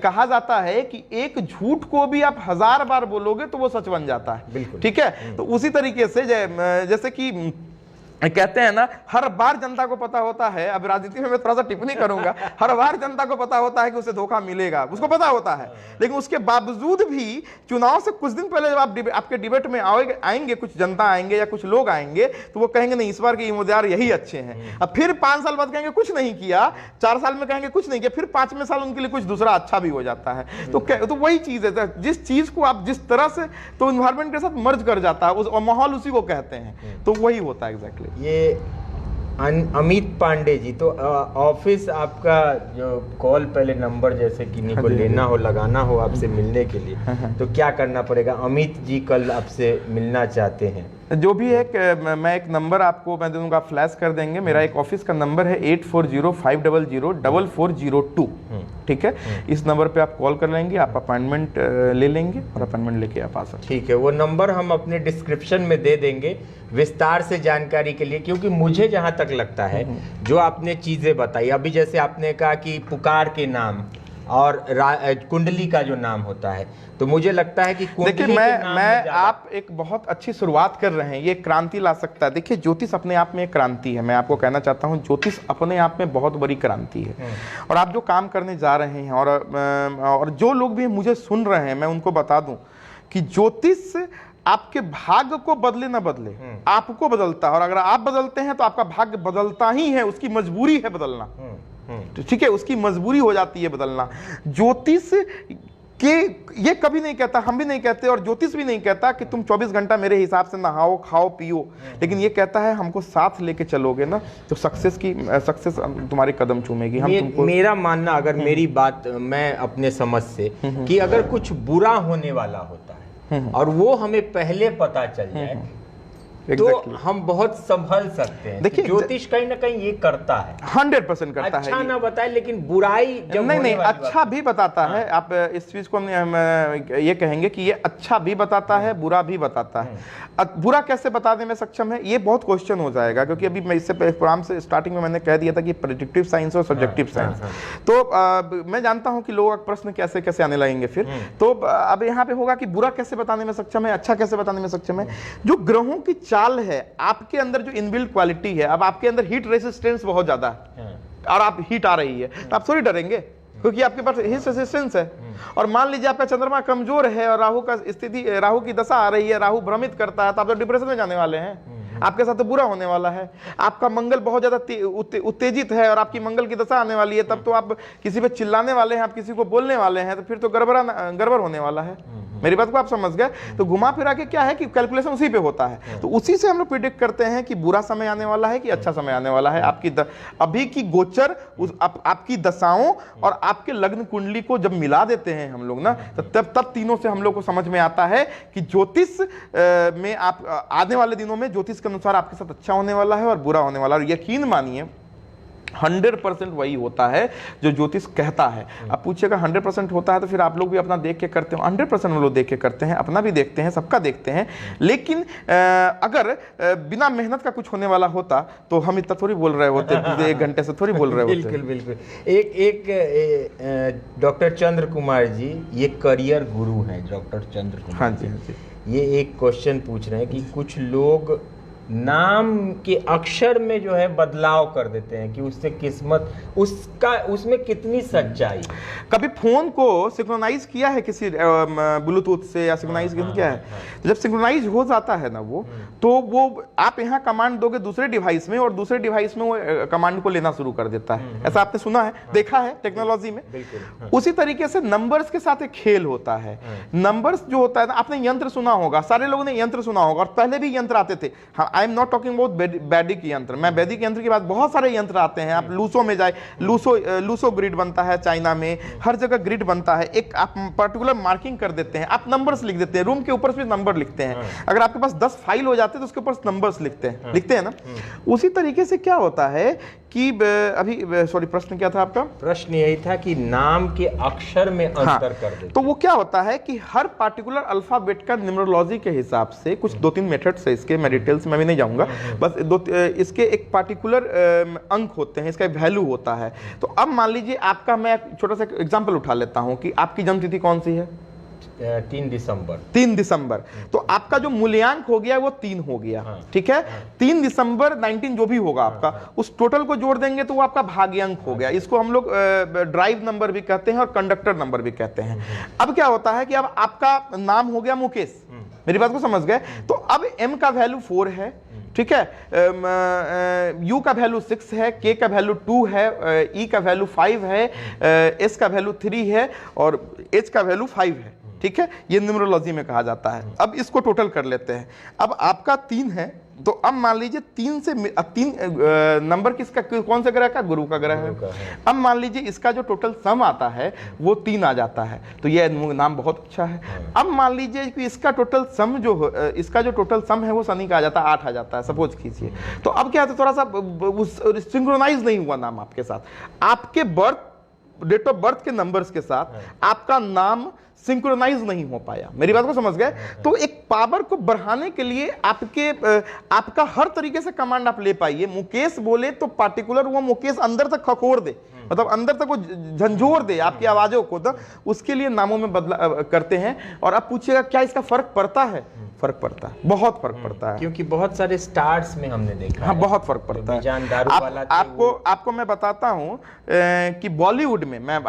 कहा जाता है कि एक झूठ को भी आप 1000 बार बोलोगे तो वो सच बन जाता है। ठीक है? तो उसी तरीके से जैसे कि कहते हैं ना, हर बार जनता को पता होता है, अब राजनीति में मैं थोड़ा सा टिप्पणी करूंगा, हर बार जनता को पता होता है कि उसे धोखा मिलेगा, उसको पता होता है, लेकिन उसके बावजूद भी चुनाव से कुछ दिन पहले जब आप आपके डिबेट में आएंगे, कुछ जनता आएंगे या कुछ लोग आएंगे, तो वो कहेंगे नहीं, इस बार के उम्मीदवार यही अच्छे हैं। अब फिर 5 साल बाद कहेंगे कुछ नहीं किया, 4 साल में कहेंगे कुछ नहीं किया, फिर 5वें साल उनके लिए कुछ दूसरा अच्छा भी हो जाता है। तो वही चीज है, जिस चीज को आप जिस तरह से तो इन्वायरमेंट के साथ मर्ज कर जाता है, और माहौल उसी को कहते हैं, तो वही होता है एग्जैक्टली। ये अमित पांडे जी, तो ऑफिस आपका जो कॉल, पहले नंबर जैसे किन्हीं को लेना हो, लगाना हो आपसे मिलने के लिए, तो क्या करना पड़ेगा? अमित जी कल आपसे मिलना चाहते हैं, जो भी है, मैं एक नंबर आपको मैं दूंगा, फ्लैश कर देंगे। मेरा एक ऑफिस का नंबर है 8405004402। ठीक है? इस नंबर पे आप कॉल कर लेंगे, आप अपॉइंटमेंट ले लेंगे और अपॉइंटमेंट लेके आप आ सकते। ठीक है, वो नंबर हम अपने डिस्क्रिप्शन में दे देंगे विस्तार से जानकारी के लिए, क्योंकि मुझे जहां तक लगता है जो आपने चीजें बताई, अभी जैसे आपने कहा कि पुकार के नाम और कुंडली का जो नाम होता है, तो मुझे लगता है कि देखिए मैं आप एक बहुत अच्छी शुरुआत कर रहे हैं, ये क्रांति ला सकता है। देखिए ज्योतिष अपने आप में एक क्रांति है, मैं आपको कहना चाहता हूं, ज्योतिष अपने आप में बहुत बड़ी क्रांति है। और आप जो काम करने जा रहे हैं, और जो लोग भी मुझे सुन रहे हैं, मैं उनको बता दूं कि ज्योतिष आपके भाग्य को बदले ना बदले, आपको बदलता है, और अगर आप बदलते हैं तो आपका भाग्य बदलता ही है, उसकी मजबूरी है बदलना। ठीक है? उसकी मजबूरी हो जाती है बदलना। ज्योतिष के ये कभी नहीं कहता, हम भी नहीं कहते, और ज्योतिष भी नहीं कहता कि तुम 24 घंटा मेरे हिसाब से नहाओ, खाओ, पियो, लेकिन ये कहता है हमको साथ लेके चलोगे ना तो सक्सेस तुम्हारे कदम चूमेगी। हम तुमको, मेरा मानना, अगर मेरी बात मैं अपने समझ से, कि अगर कुछ बुरा होने वाला होता है और वो हमें पहले पता चल जाए, तो हम बहुत संभल सकते हैं। देखिए ज्योतिष कहीं ना कहीं ये करता है, 100% करता है। अच्छा ना बताए, लेकिन बुराई जब नहीं अच्छा भी बताता है। आप इस चीज को हम ये कहेंगे कि ये अच्छा भी बताता है, बुरा भी बताता है। बुरा कैसे बताने में सक्षम है, ये बहुत क्वेश्चन हो जाएगा, क्योंकि अभी मैं इससे प्रोग्राम से स्टार्टिंग में मैंने कह दिया था कि प्रेडिक्टिव साइंस और सब्जेक्टिव साइंस। तो मैं जानता हूं कि लोगों का प्रश्न कैसे कैसे आने लगेंगे फिर। तो अब यहाँ पे होगा कि बुरा कैसे बताने में सक्षम है, अच्छा कैसे बताने में सक्षम है। जो ग्रहों की चाल है, आपके अंदर जो इनबिल्ट क्वालिटी है, अब आपके अंदर हीट रेसिस्टेंस बहुत ज्यादा है और आप हीट आ रही है, तो आप थोड़ी डरेंगे, क्योंकि आपके पास हीट रेसिस्टेंस है। और मान लीजिए आपका चंद्रमा कमजोर है और राहु का स्थिति, राहु की दशा आ रही है, राहु भ्रमित करता है, तो आप तो डिप्रेशन में जाने वाले हैं। आपके साथ तो बुरा होने वाला है। आपका मंगल बहुत ज्यादा उत्तेजित है और आपकी मंगल की दशा आने वाली है, तब तो आप किसी पे चिल्लाने वाले हैं, आप किसी को बोलने वाले हैं, तो फिर तो गड़बड़ होने वाला है। मेरी बात को आप समझ गए? तो घुमा फिरा के क्या है कि कैलकुलेशन उसी पे होता है, तो उसी से हम लोग प्रिडिक्ट करते हैं कि बुरा समय आने वाला है कि अच्छा समय आने वाला है। आपकी अभी की गोचर आपकी दशाओं और आपके लग्न कुंडली को जब मिला देते हैं हम लोग ना, तो तब तीनों से हम लोग को समझ में आता है कि ज्योतिष में आप आने वाले दिनों में ज्योतिष के अनुसार आपके साथ अच्छा होने वाला है और बुरा होने वाला है। और यकीन मानिए 100% वही होता है जो ज्योतिष कहता है। अब पूछिएगा 100% होता है तो फिर आप लोग भी अपना देख के करते हो? 100% हम लोग देख के करते हैं, अपना भी देखते हैं, सबका देखते हैं। लेकिन अगर बिना मेहनत का कुछ होने वाला होता तो हम इतना थोड़ी बोल रहे होते, 1 घंटे से थोड़ी बोल रहे होते। बिल्कुल बिल्कुल। एक डॉक्टर चंद्र कुमार जी, ये करियर गुरु हैं डॉक्टर चंद्र कुमार। हाँ जी, हाँ जी। ये एक क्वेश्चन पूछ रहे हैं कि कुछ लोग नाम के अक्षर में जो है बदलाव कर देते हैं कि उससे किस्मत, उसमें कितनी सच्चाई? कभी फोन को सिंक्रोनाइज किया है किसी ब्लूटूथ से या सिंक्रोनाइज किया है? तो जब सिंक्रोनाइज हो जाता है ना तो वो आप यहाँ कमांड दोगे दूसरे डिवाइस में और दूसरे डिवाइस में वो कमांड को लेना शुरू कर देता है। ऐसा आपने सुना है, देखा है टेक्नोलॉजी में? उसी तरीके से नंबर्स के साथ एक खेल होता है। नंबर्स जो होता है ना, आपने यंत्र सुना होगा, सारे लोगों ने यंत्र सुना होगा और पहले भी यंत्र आते थे। I am not talking about वैदिक यंत्र, मैं वैदिक यंत्र की बात, बहुत सारे यंत्र आते हैं। आप लूसो में जाए, लूसो ग्रिड बनता है चाइना में, हर जगह ग्रिड बनता है। एक आप पर्टिकुलर मार्किंग कर देते हैं, आप नंबर्स लिख देते हैं, रूम के ऊपर भी नंबर लिखते हैं। अगर आपके पास 10 फाइल हो जाते हैं तो उसके ऊपर नंबर्स लिखते हैं ना। उसी तरीके से क्या होता है कि अभी सॉरी, प्रश्न क्या था आपका? प्रश्न यही था कि नाम के अक्षर में अंतर कर देते। तो वो क्या होता है कि हर पार्टिकुलर अल्फाबेट का न्यूमरोलॉजी के हिसाब से कुछ 2-3 मेथड्स है इसके, मैं डिटेल्स में भी नहीं जाऊंगा, बस इसके एक पार्टिकुलर अंक होते हैं, इसका वैल्यू होता है। तो अब मान लीजिए आपका, मैं छोटा सा एग्जांपल उठा लेता हूं कि आपकी जन्मतिथि कौन सी है? 3 दिसंबर। 3 दिसंबर। तो आपका जो मूल्यांक हो गया वो 3 हो गया। ठीक है, 3 दिसंबर 19 जो भी होगा आपका, उस टोटल को जोड़ देंगे तो वो आपका भाग्यांक हो गया। इसको हम लोग ड्राइव नंबर भी कहते हैं और कंडक्टर नंबर भी कहते हैं। अब क्या होता है कि अब आपका नाम हो गया मुकेश, मेरी बात को समझ गए? तो अब M का वैल्यू 4 है, ठीक है, U का वैल्यू 6 है, K का वैल्यू 2 है, E का वैल्यू 5 है, S का वैल्यू 3 है और H का वैल्यू 5 है। ठीक है, ये न्यूमरोलॉजी में कहा जाता है। अब इसको टोटल कर लेते हैं। अब आपका 3 है, तो अब मान लीजिए 3 नंबर किसका, कौन सा ग्रह का? गुरु का ग्रह है। अब मान लीजिए इसका जो टोटल सम आता है वो 3 आ जाता है, तो ये नाम बहुत अच्छा है। अब मान लीजिए कि इसका टोटल सम इसका जो टोटल सम है वो शनि का आ जाता है, 8 आ जाता है, सपोज कीजिए। तो अब क्या है, थोड़ा सा सिंक्रोनाइज नहीं हुआ नाम आपके साथ, आपके डेट ऑफ बर्थ के नंबर्स के साथ आपका नाम सिंक्रोनाइज नहीं हो पाया। मेरी बात को समझ गए? तो एक पावर को बढ़ाने के लिए आपका हर तरीके से कमांड आप ले पाइए। मुकेश बोले तो पार्टिकुलर वो मुकेश अंदर तक खकोर दे, मतलब अंदर तक वो झंझोर दे आपकी आवाजों को, तो उसके लिए नामों में बदला करते हैं। और अब पूछिएगा क्या इसका फर्क पड़ता है? फर्क पड़ता है, बहुत फर्क पड़ता है, क्योंकि बहुत सारे स्टार्स में हमने देखा है। बहुत फर्क पड़ता है। आपको मैं बताता हूं कि बॉलीवुड में, मैं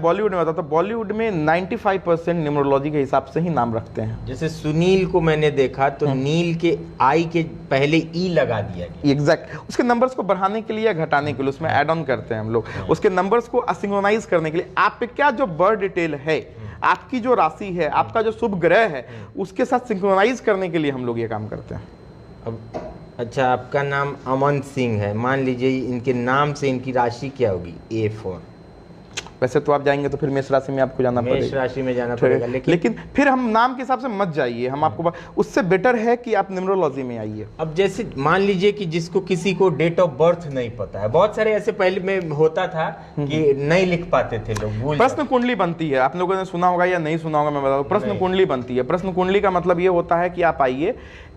बॉलीवुड में बताता हूं, बॉलीवुड में 95% न्यूमरोलॉजी के हिसाब से ही नाम रखते हैं। जैसे सुनील को मैंने देखा तो नील के आई के पहले ई लगा दिया गया। एग्जैक्ट, उसके नंबर्स को बढ़ाने के लिए या घटाने के लिए उसमें ऐड ऑन करते हैं हम लोग, उसके नंबर्स को असिंक्रोनाइज करने के लिए। आपका जो बर्थ डिटेल है, आपकी जो राशि है, आपका जो शुभ ग्रह है, उसके साथ सिंक्रोनाइज करने के लिए हम लोग ये काम करते हैं। अब अच्छा, आपका नाम अमन सिंह है, मान लीजिए इनके नाम से इनकी राशि क्या होगी? A4। वैसे तो आप जाएंगे तो फिर मेष राशि में आपको जाना पड़ेगा, मेष राशि में जाना पड़ेगा, लेकिन फिर हम नाम के हिसाब से मत जाइए, हम आपको उससे बेटर है कि आप न्यूमरोलॉजी में आइए। अब जैसे मान लीजिए कि जिसको किसी को डेट ऑफ बर्थ नहीं पता है, बहुत सारे ऐसे पहले में होता था कि नहीं लिख पाते थे लोग, प्रश्न कुंडली बनती है, आप लोगों ने सुना होगा या नहीं सुना होगा, मैं बताऊं, प्रश्न कुंडली बनती है। प्रश्न कुंडली का मतलब ये होता है कि आप आइए,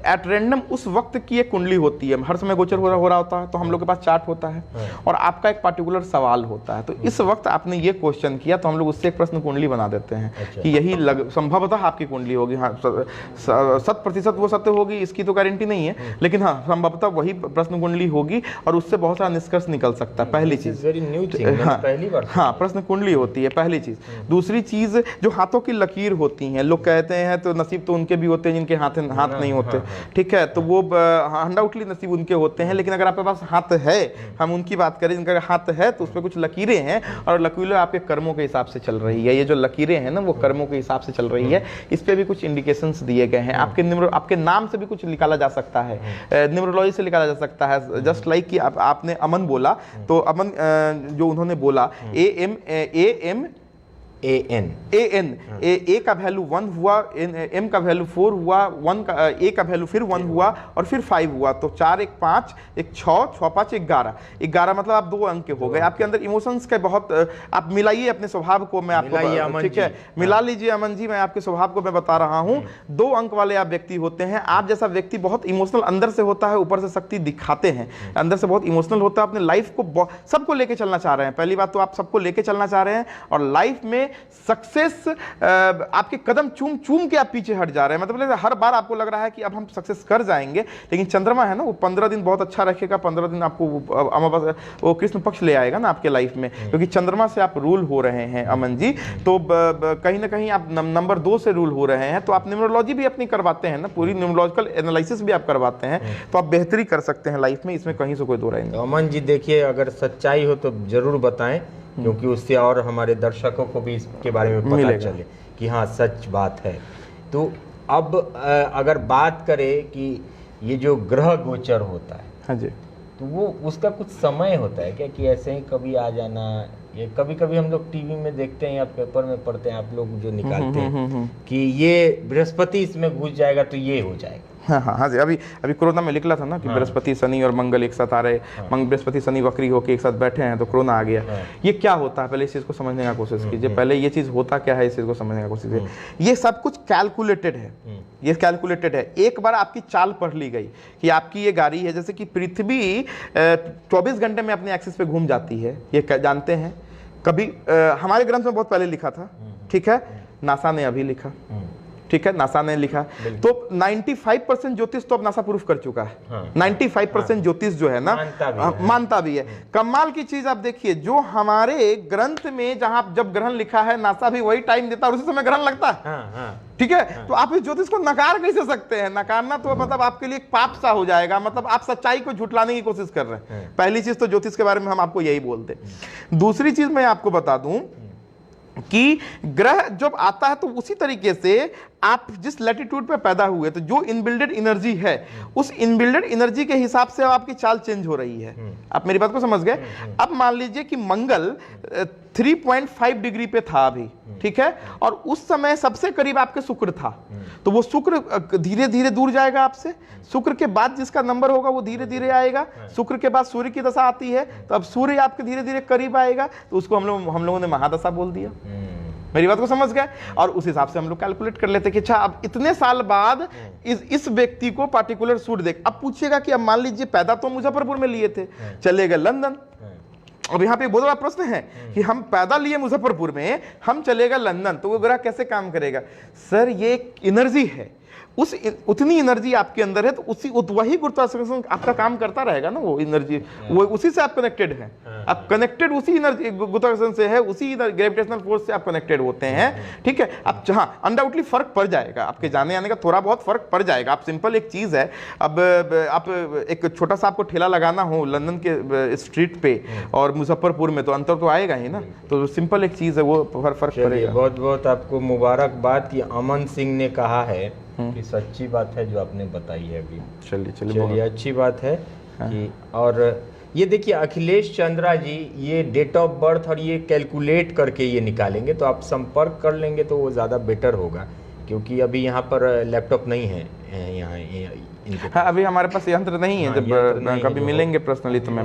एट रैंडम उस वक्त की एक कुंडली होती है, हर समय गोचर हो रहा होता है, तो हम लोग के पास चार्ट होता है और आपका एक पर्टिकुलर सवाल होता है। तो इस वक्त आपने ये क्वेश्चन किया तो हम लोग उससे एक प्रश्न कुंडली बना देते हैं कि यही संभवतः आपकी कुंडली होगी। हाँ, 100% वो सत्य होगी इसकी तो गारंटी नहीं है, लेकिन हाँ संभवतः वही प्रश्न कुंडली होगी और उससे बहुत सारा निष्कर्ष निकल सकता है। पहली चीज, हाँ, प्रश्न कुंडली होती है पहली चीज। दूसरी चीज, जो हाथों की लकीर होती है, लोग कहते हैं तो नसीब तो उनके भी होते हैं जिनके हाथ नहीं होते, ठीक है, तो वो अनडाउटली नसीब उनके होते हैं। लेकिन अगर आपके पास हाथ है, हम उनकी बात करें जिनका हाथ है, तो उसमें कुछ लकीरें हैं और लकीरें आपके कर्मों के हिसाब से चल रही है। ये जो लकीरें हैं ना, वो कर्मों के हिसाब से चल रही है। इस पे भी कुछ इंडिकेशंस दिए गए हैं। आपके नाम से भी कुछ निकाला जा सकता है, न्यूमरोलॉजी से निकाला जा सकता है। जस्ट लाइक कि आपने अमन बोला, तो अमन जो उन्होंने बोला ए का वैल्यू 1 हुआ, एम का वैल्यू 4 हुआ, 1 का ए का वैल्यू फिर 1 हुआ और फिर 5 हुआ, तो 4 1 5 1 6 6 5 11 मतलब आप 2 अंक के हो गए। आपके अंदर इमोशंस का बहुत, आप मिलाइए अपने स्वभाव को, मैं आपको, ठीक है, मिला लीजिए अमन जी, मैं आपके स्वभाव को मैं बता रहा हूं। 2 अंक वाले आप व्यक्ति होते हैं। आप जैसा व्यक्ति बहुत इमोशनल अंदर से होता है, ऊपर से शक्ति दिखाते हैं, अंदर से बहुत इमोशनल होता है, अपने लाइफ को सबको लेके चलना चाह रहे हैं। पहली बात तो आप सबको लेके चलना चाह रहे हैं और लाइफ में सक्सेस आपके कदम चूम चूम के आप पीछे हट जा रहे हैं। मतलब हर बार आपको लग रहा है कि अब हम सक्सेस कर जाएंगे, लेकिन चंद्रमा है ना, वो 15 दिन बहुत अच्छा रखेगा। 15 दिन आपको अमावस्या, वो कृष्ण पक्ष ले आएगा ना आपके लाइफ में, क्योंकि चंद्रमा से आप रूल हो रहे हैं अमन जी। तो कहीं ना कहीं आप नंबर 2 से रूल हो रहे हैं। तो आप न्यूमरोलॉजी भी अपनी करवाते हैं ना, पूरी न्यूमरोलॉजिकल एनालिसिस भी आप करवाते हैं, तो आप बेहतरी कर सकते हैं लाइफ में, इसमें कहीं से कोई दो राय नहीं। अमन जी देखिए, अगर सच्चाई हो तो जरूर बताएं, क्योंकि उससे और हमारे दर्शकों को भी इसके बारे में पता चले कि हाँ सच बात है। तो अब अगर बात करें कि ये जो ग्रह गोचर होता है, हाँ जी, तो वो उसका कुछ समय होता है क्या, कि ऐसे ही कभी आ जाना? ये कभी कभी हम लोग टीवी में देखते हैं या पेपर में पढ़ते हैं, आप लोग जो निकालते हैं कि ये बृहस्पति इसमें घुस जाएगा तो ये हो जाएगा। हाँ जी, अभी कोरोना में निकला था ना कि बृहस्पति शनि और मंगल एक साथ आ रहे, बृहस्पति शनि वक्री होके एक साथ बैठे हैं, तो कोरोना आ गया। ये क्या होता है, पहले इस चीज को समझने का कोशिश कीजिए। पहले ये चीज होता क्या है, इस चीज को समझने का कोशिश कीजिए। ये सब कुछ कैलकुलेटेड है, ये कैलकुलेटेड है। एक बार आपकी चाल पढ़ ली गई कि आपकी ये गाड़ी है, जैसे कि पृथ्वी 24 घंटे में अपने एक्सिस पे घूम जाती है, ये जानते हैं। कभी हमारे ग्रंथ में बहुत पहले लिखा था, ठीक है, नासा ने अभी लिखा, ठीक है, नासा ने लिखा। तो 95% ज्योतिष तो अब नासा प्रूफ कर चुका है। 95% ज्योतिष जो है ना, मानता भी है। कमाल की चीज आप देखिए, जो हमारे ग्रंथ में जहां जब ग्रहण लिखा है, नासा भी वही टाइम देता है और उसी समय ग्रहण लगता है। ठीक है, तो आप इस ज्योतिष को नकार कैसे सकते हैं? नकारना तो मतलब आपके लिए एक पाप सा हो जाएगा, मतलब आप सच्चाई को झुठलाने की कोशिश कर रहे हैं। पहली चीज तो ज्योतिष के बारे में हम आपको यही बोलते। दूसरी चीज मैं आपको बता दूं कि ग्रह जब आता है तो उसी तरीके से आप जिस लैटिट्यूड पे पैदा हुए, तो जो इनबिल्डेड एनर्जी है, उस इनबिल्डेड एनर्जी के हिसाब से आपकी चाल चेंज हो रही है। आप मेरी बात को समझ गए? अब मान लीजिए कि मंगल 3.5 डिग्री पे था अभी, ठीक है, और उस समय सबसे करीब आपके शुक्र था, तो वो शुक्र धीरे धीरे दूर जाएगा आपसे। शुक्र के बाद जिसका नंबर होगा वो धीरे धीरे आएगा। शुक्र के बाद सूर्य की दशा आती है, तो अब सूर्य आपके धीरे धीरे करीब आएगा, तो उसको हम लोगों ने महादशा बोल दिया। मेरी बात को समझ गए? और उस हिसाब से हम लोग कैलकुलेट कर लेते कि अच्छा, अब इतने साल बाद इस व्यक्ति को पार्टिकुलर सूट देख। अब पूछिएगा कि अब मान लीजिए पैदा तो मुजफ्फरपुर में लिए थे, चले गए लंदन। अब यहाँ पे बहुत बड़ा प्रश्न है कि हम पैदा लिए मुजफ्फरपुर में, हम चले गए लंदन, तो वो ग्रह कैसे काम करेगा? सर, ये एक एनर्जी है, उतनी एनर्जी आपके अंदर है, तो वही गुरुत्वाकर्षण आपका काम करता रहेगा ना। वो एनर्जी वो उसी से आप कनेक्टेड हैं। आप कनेक्टेड उसी एनर्जी गुरुत्वाकर्षण से है, उसी ग्रेविटेशनल फोर्स से आप कनेक्टेड होते हैं, ठीक है। अब जहाँ अनडाउटली फर्क पड़ जाएगा, आपके जाने आने का थोड़ा बहुत फर्क पड़ जाएगा। आप सिंपल एक चीज है, अब आप एक छोटा सा आपको ठेला लगाना हो लंदन के स्ट्रीट पे और मुजफ्फरपुर में, तो अंतर तो आएगा ही ना। तो सिंपल एक चीज है, वो फर्क पड़ेगा। बहुत बहुत आपको मुबारकबाद कि अमन सिंह ने कहा है कि सच्ची बात है जो आपने बताई है अभी। चलिए अच्छी बात है कि, और ये देखिए अखिलेश चंद्रा जी ये डेट ऑफ बर्थ और ये कैलकुलेट करके ये निकालेंगे, तो आप संपर्क कर लेंगे तो वो ज़्यादा बेटर होगा, क्योंकि अभी यहाँ पर लैपटॉप नहीं है यहाँ इनके। हाँ, अभी हमारे पास यंत्र नहीं है। जब कभी मिलेंगे पर्सनली तो मैं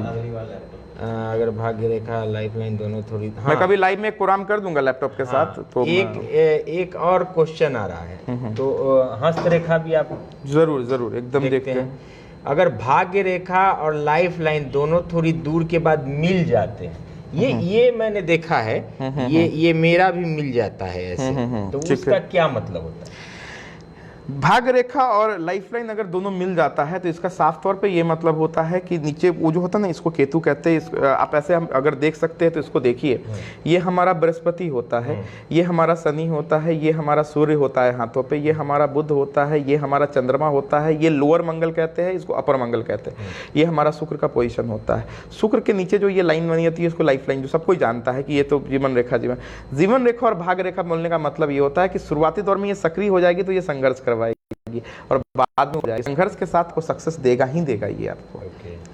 अगर भाग्य रेखा लाइफ लाइन दोनों थोड़ी, हाँ, मैं कभी लाइव में एक प्रोग्राम कर दूंगा लैपटॉप के साथ। तो एक और क्वेश्चन आ रहा है, तो हस्तरेखा भी आप जरूर एकदम देखते हैं। अगर भाग्य रेखा और लाइफ लाइन दोनों थोड़ी दूर के बाद मिल जाते हैं, ये मैंने देखा है, ये मेरा भी मिल जाता है ऐसे, तो उसका क्या मतलब होता है? भाग्य रेखा और लाइफलाइन अगर दोनों मिल जाता है तो इसका साफ तौर पे ये मतलब होता है कि नीचे वो जो होता है ना, इसको केतु कहते हैं, आप ऐसे हम अगर देख सकते हैं तो इसको देखिए, ये हमारा बृहस्पति होता है, ये हमारा शनि होता है, ये हमारा सूर्य होता है हाथों पे, ये हमारा बुध होता है, ये हमारा चंद्रमा होता है, ये लोअर मंगल कहते हैं, इसको अपर मंगल कहते हैं, ये हमारा शुक्र का पोजीशन होता है। शुक्र के नीचे जो ये लाइन बनी होती है इसको लाइफलाइन, जो सब कोई जानता है कि ये तो जीवन रेखा और भाग्य रेखा बोलने का मतलब ये होता है कि शुरुआती दौर में ये सक्रिय हो जाएगी तो ये संघर्ष करवाएगी और बाद में हो जाएगी, संघर्ष के साथ को सक्सेस देगा ही देगा ये आपको।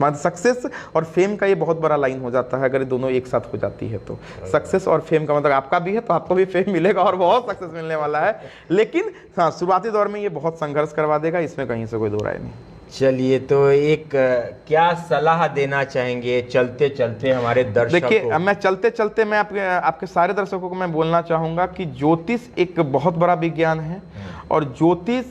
मतलब सक्सेस और फेम का ये बहुत बड़ा लाइन हो जाता है अगर ये दोनों एक साथ हो जाती है तो। सक्सेस और फेम का मतलब आपका भी है तो आपको भी फेम मिलेगा और बहुत सक्सेस मिलने वाला है, लेकिन हाँ शुरुआती दौर में ये बहुत संघर्ष करवा देगा, इसमें कहीं से कोई दो राय नहीं। चलिए, तो एक क्या सलाह देना चाहेंगे चलते चलते हमारे दर्शकों को? देखिए, मैं चलते चलते मैं आपके सारे दर्शकों को मैं बोलना चाहूँगा कि ज्योतिष एक बहुत बड़ा विज्ञान है और ज्योतिष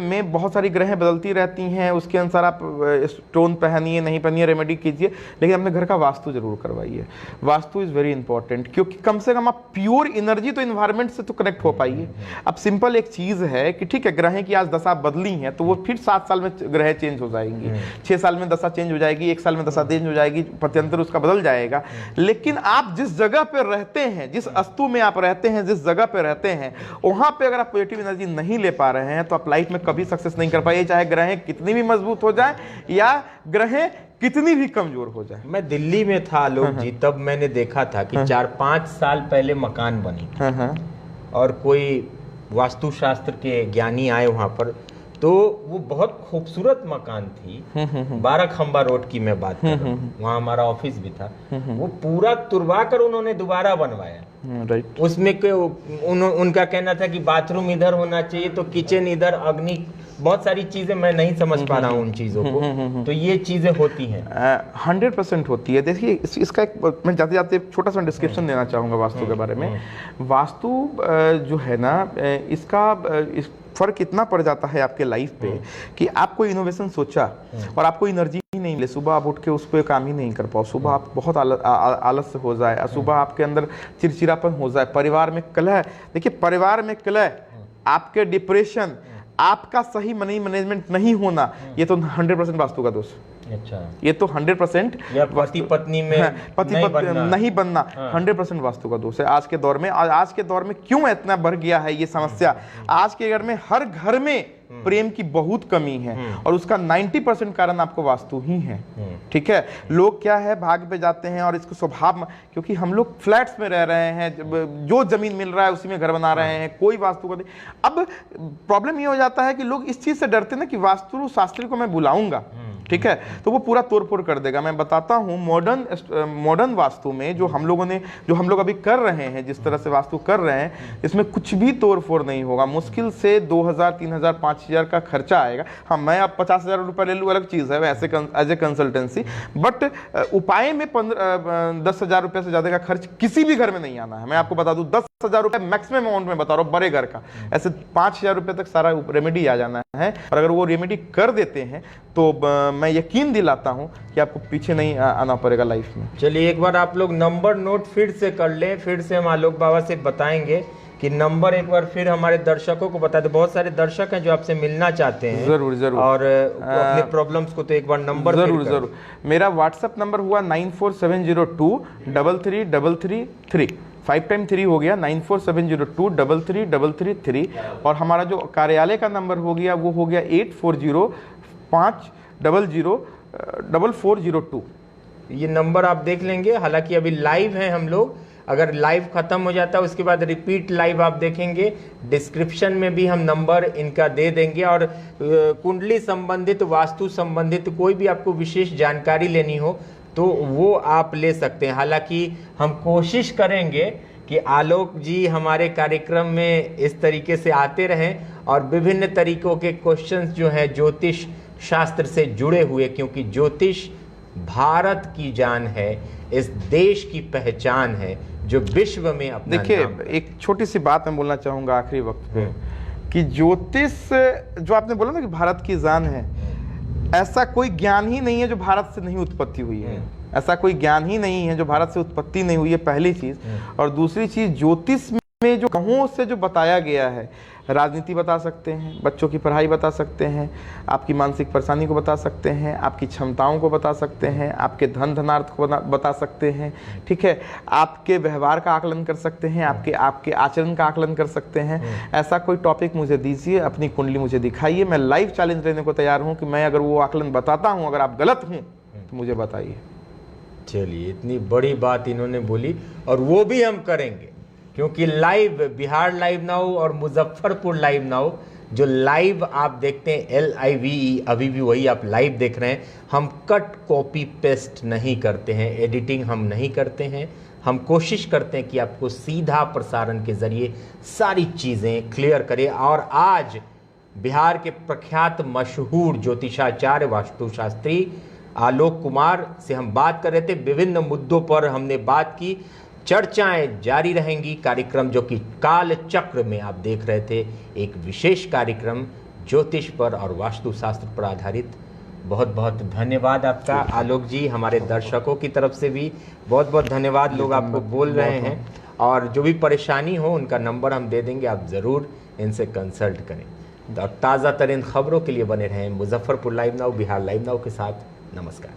में बहुत सारी ग्रहें बदलती रहती हैं, उसके अनुसार आप स्टोन पहनिए नहीं पहनिए, रेमेडी कीजिए, लेकिन अपने घर का वास्तु जरूर करवाइए। वास्तु इज़ वेरी इंपॉर्टेंट, क्योंकि कम से कम आप प्योर एनर्जी तो इन्वायरमेंट से तो कनेक्ट हो पाइए। अब सिंपल एक चीज़ है कि ठीक है, ग्रहें की आज दशा बदली हैं तो वो फिर 7 साल में ग्रह चेंज हो जाएंगी, 6 साल में दशा चेंज हो जाएगी, 1 साल में दशा चेंज हो जाएगी, प्रत्यंतर उसका बदल जाएगा। लेकिन आप जिस जगह पे रहते हैं, जिस अस्तु में आप रहते हैं, जिस जगह पे रहते हैं, वहां पे अगर आप पॉजिटिव एनर्जी नहीं ले पा रहे हैं तो आप लाइफ में कभी सक्सेस नहीं कर पाइए, चाहे ग्रहें कितनी भी मजबूत हो जाए या ग्रहें कितनी भी कमजोर हो जाए। मैं दिल्ली में था लोग जी, तब मैंने देखा था कि 4-5 साल पहले मकान बनी और कोई वास्तुशास्त्र के ज्ञानी आए वहां पर, तो वो बहुत खूबसूरत मकान थी, 12 खंबा रोड की मैं बात कर रहा हूँ, वहाँ हमारा ऑफिस भी था, वो पूरा तुड़वा कर उन्होंने दोबारा बनवाया। राइट। उसमें उनका कहना था कि बाथरूम इधर होना चाहिए तो किचन इधर, अग्नि, बहुत सारी चीजें मैं नहीं समझ पा रहा हूँ उन चीजों को, तो ये चीजें होती हैं। 100% होती है। देखिए इसका एक मैं जाते जाते छोटा सा डिस्क्रिप्शन देना चाहूँगा वास्तु के बारे में। वास्तु जो है ना, इसका फर्क इतना पड़ जाता है आपके लाइफ पे कि आप कोई इनोवेशन सोचा और आपको एनर्जी ही नहीं मिले, सुबह आप उठ के उस पर काम ही नहीं कर पाओ, सुबह आप बहुत आलस्य हो जाए, सुबह आपके अंदर चिड़चिड़ापन हो जाए, परिवार में कलह। देखिए, परिवार में कलह, आपके डिप्रेशन, आपका सही मनी मैनेजमेंट नहीं होना, ये तो 100% वास्तु का दोष। अच्छा, ये तो 100% पति पत्नी में पति नहीं बनना 100% वास्तु का दोष है आज के दौर में। आज के दौर में क्यों इतना बढ़ गया है ये समस्या? आज के घर में, हर घर में प्रेम की बहुत कमी है और उसका 90% कारण आपको वास्तु ही है। ठीक है, लोग क्या है, भाग पे जाते हैं और इसको स्वभाव, क्योंकि हम लोग फ्लैट्स में रह रहे हैं, जो जमीन मिल रहा है उसी में घर बना रहे हैं, कोई वास्तु का। अब प्रॉब्लम ये हो जाता है कि लोग इस चीज से डरते हैं ना कि वास्तु शास्त्री को मैं बुलाऊंगा, ठीक है, तो वो पूरा तोड़-फोड़ कर देगा। मैं बताता हूँ, मॉडर्न वास्तु में जो हम लोग अभी कर रहे हैं, जिस तरह से वास्तु कर रहे हैं, इसमें कुछ भी तोड़-फोड़ नहीं होगा। मुश्किल से 2000, 3000, 5000 का खर्चा आएगा। हाँ, मैं अब 50,000 रुपये ले लूँ अलग चीज़ है, वैसे एज ए कंसल्टेंसी, बट उपाय में 10,000 रुपये से ज़्यादा का खर्च किसी भी घर में नहीं आना है। मैं आपको बता दूँ, 10,000 रुपये मैक्सिमम अमाउंट में बता रहा हूँ बड़े घर का, ऐसे 5,000 रुपये तक सारा रेमेडी आ जाना है। और अगर वो रेमेडी कर देते हैं तो मैं यकीन दिलाता हूं कि आपको पीछे नहीं आना पड़ेगा लाइफ में। चलिए, एक बार आप लोग नंबर नोट फिर से कर लें, फिर से हम आलोक बाबा से बताएंगे कि नंबर एक बार फिर हमारे दर्शकों को बता दे। बहुत सारे दर्शक हैं जो आपसे मिलना चाहते हैं। जरूर जरूर, और अपने प्रॉब्लम्स को तो एक बार नंबर जरूर। मेरा व्हाट्सएप नंबर हुआ 9470233333। 5 टाइम 3 हो गया, 9470233333। और हमारा जो कार्यालय का नंबर हो गया वो हो गया 8405004402। ये नंबर आप देख लेंगे। हालांकि अभी लाइव है हम लोग, अगर लाइव खत्म हो जाता है उसके बाद रिपीट लाइव आप देखेंगे। डिस्क्रिप्शन में भी हम नंबर इनका दे देंगे। और कुंडली संबंधित, वास्तु संबंधित कोई भी आपको विशेष जानकारी लेनी हो तो वो आप ले सकते हैं। हालांकि हम कोशिश करेंगे कि आलोक जी हमारे कार्यक्रम में इस तरीके से आते रहें और विभिन्न तरीकों के क्वेश्चंस जो है ज्योतिष शास्त्र से जुड़े हुए, क्योंकि ज्योतिष भारत की जान है, इस देश की पहचान है जो विश्व में अपना देखिए, नाम। एक छोटी सी बात मैं बोलना चाहूँगा आखिरी वक्त पे कि ज्योतिष जो आपने बोला ना कि भारत की जान है, ऐसा कोई ज्ञान ही नहीं है जो भारत से नहीं उत्पत्ति हुई है। ऐसा कोई ज्ञान ही नहीं है जो भारत से उत्पत्ति नहीं हुई है, पहली चीज। और दूसरी चीज, ज्योतिष में जो ग्रहों से जो बताया गया है, राजनीति बता सकते हैं, बच्चों की पढ़ाई बता सकते हैं, आपकी मानसिक परेशानी को बता सकते हैं, आपकी क्षमताओं को बता सकते हैं, आपके धन धनार्थ को बता सकते हैं, ठीक है, आपके व्यवहार का आकलन कर सकते हैं, आपके आचरण का आकलन कर सकते हैं। ऐसा कोई टॉपिक मुझे दीजिए, अपनी कुंडली मुझे दिखाइए, मैं लाइव चैलेंज लेने को तैयार हूँ कि मैं अगर वो आकलन बताता हूँ, अगर आप गलत हूँ तो मुझे बताइए। चलिए, इतनी बड़ी बात इन्होंने बोली और वो भी हम करेंगे, क्योंकि लाइव बिहार लाइव नाउ और मुजफ्फरपुर लाइव नाउ, जो लाइव आप देखते हैं LIVE, अभी भी वही आप लाइव देख रहे हैं। हम कट कॉपी पेस्ट नहीं करते हैं, एडिटिंग हम नहीं करते हैं। हम कोशिश करते हैं कि आपको सीधा प्रसारण के जरिए सारी चीज़ें क्लियर करें। और आज बिहार के प्रख्यात मशहूर ज्योतिषाचार्य वास्तुशास्त्री आलोक कुमार से हम बात कर रहे थे। विभिन्न मुद्दों पर हमने बात की, चर्चाएं जारी रहेंगी। कार्यक्रम जो कि काल चक्र में आप देख रहे थे, एक विशेष कार्यक्रम ज्योतिष पर और वास्तुशास्त्र पर आधारित। बहुत बहुत धन्यवाद आपका आलोक जी। हमारे दर्शकों की तरफ से भी बहुत बहुत धन्यवाद। लोग आपको बोल रहे हैं, और जो भी परेशानी हो उनका नंबर हम दे देंगे, आप ज़रूर इनसे कंसल्ट करें। ताज़ा तरीन खबरों के लिए बने रहें Muzaffarpur live now, Bihar live now के साथ। नमस्कार।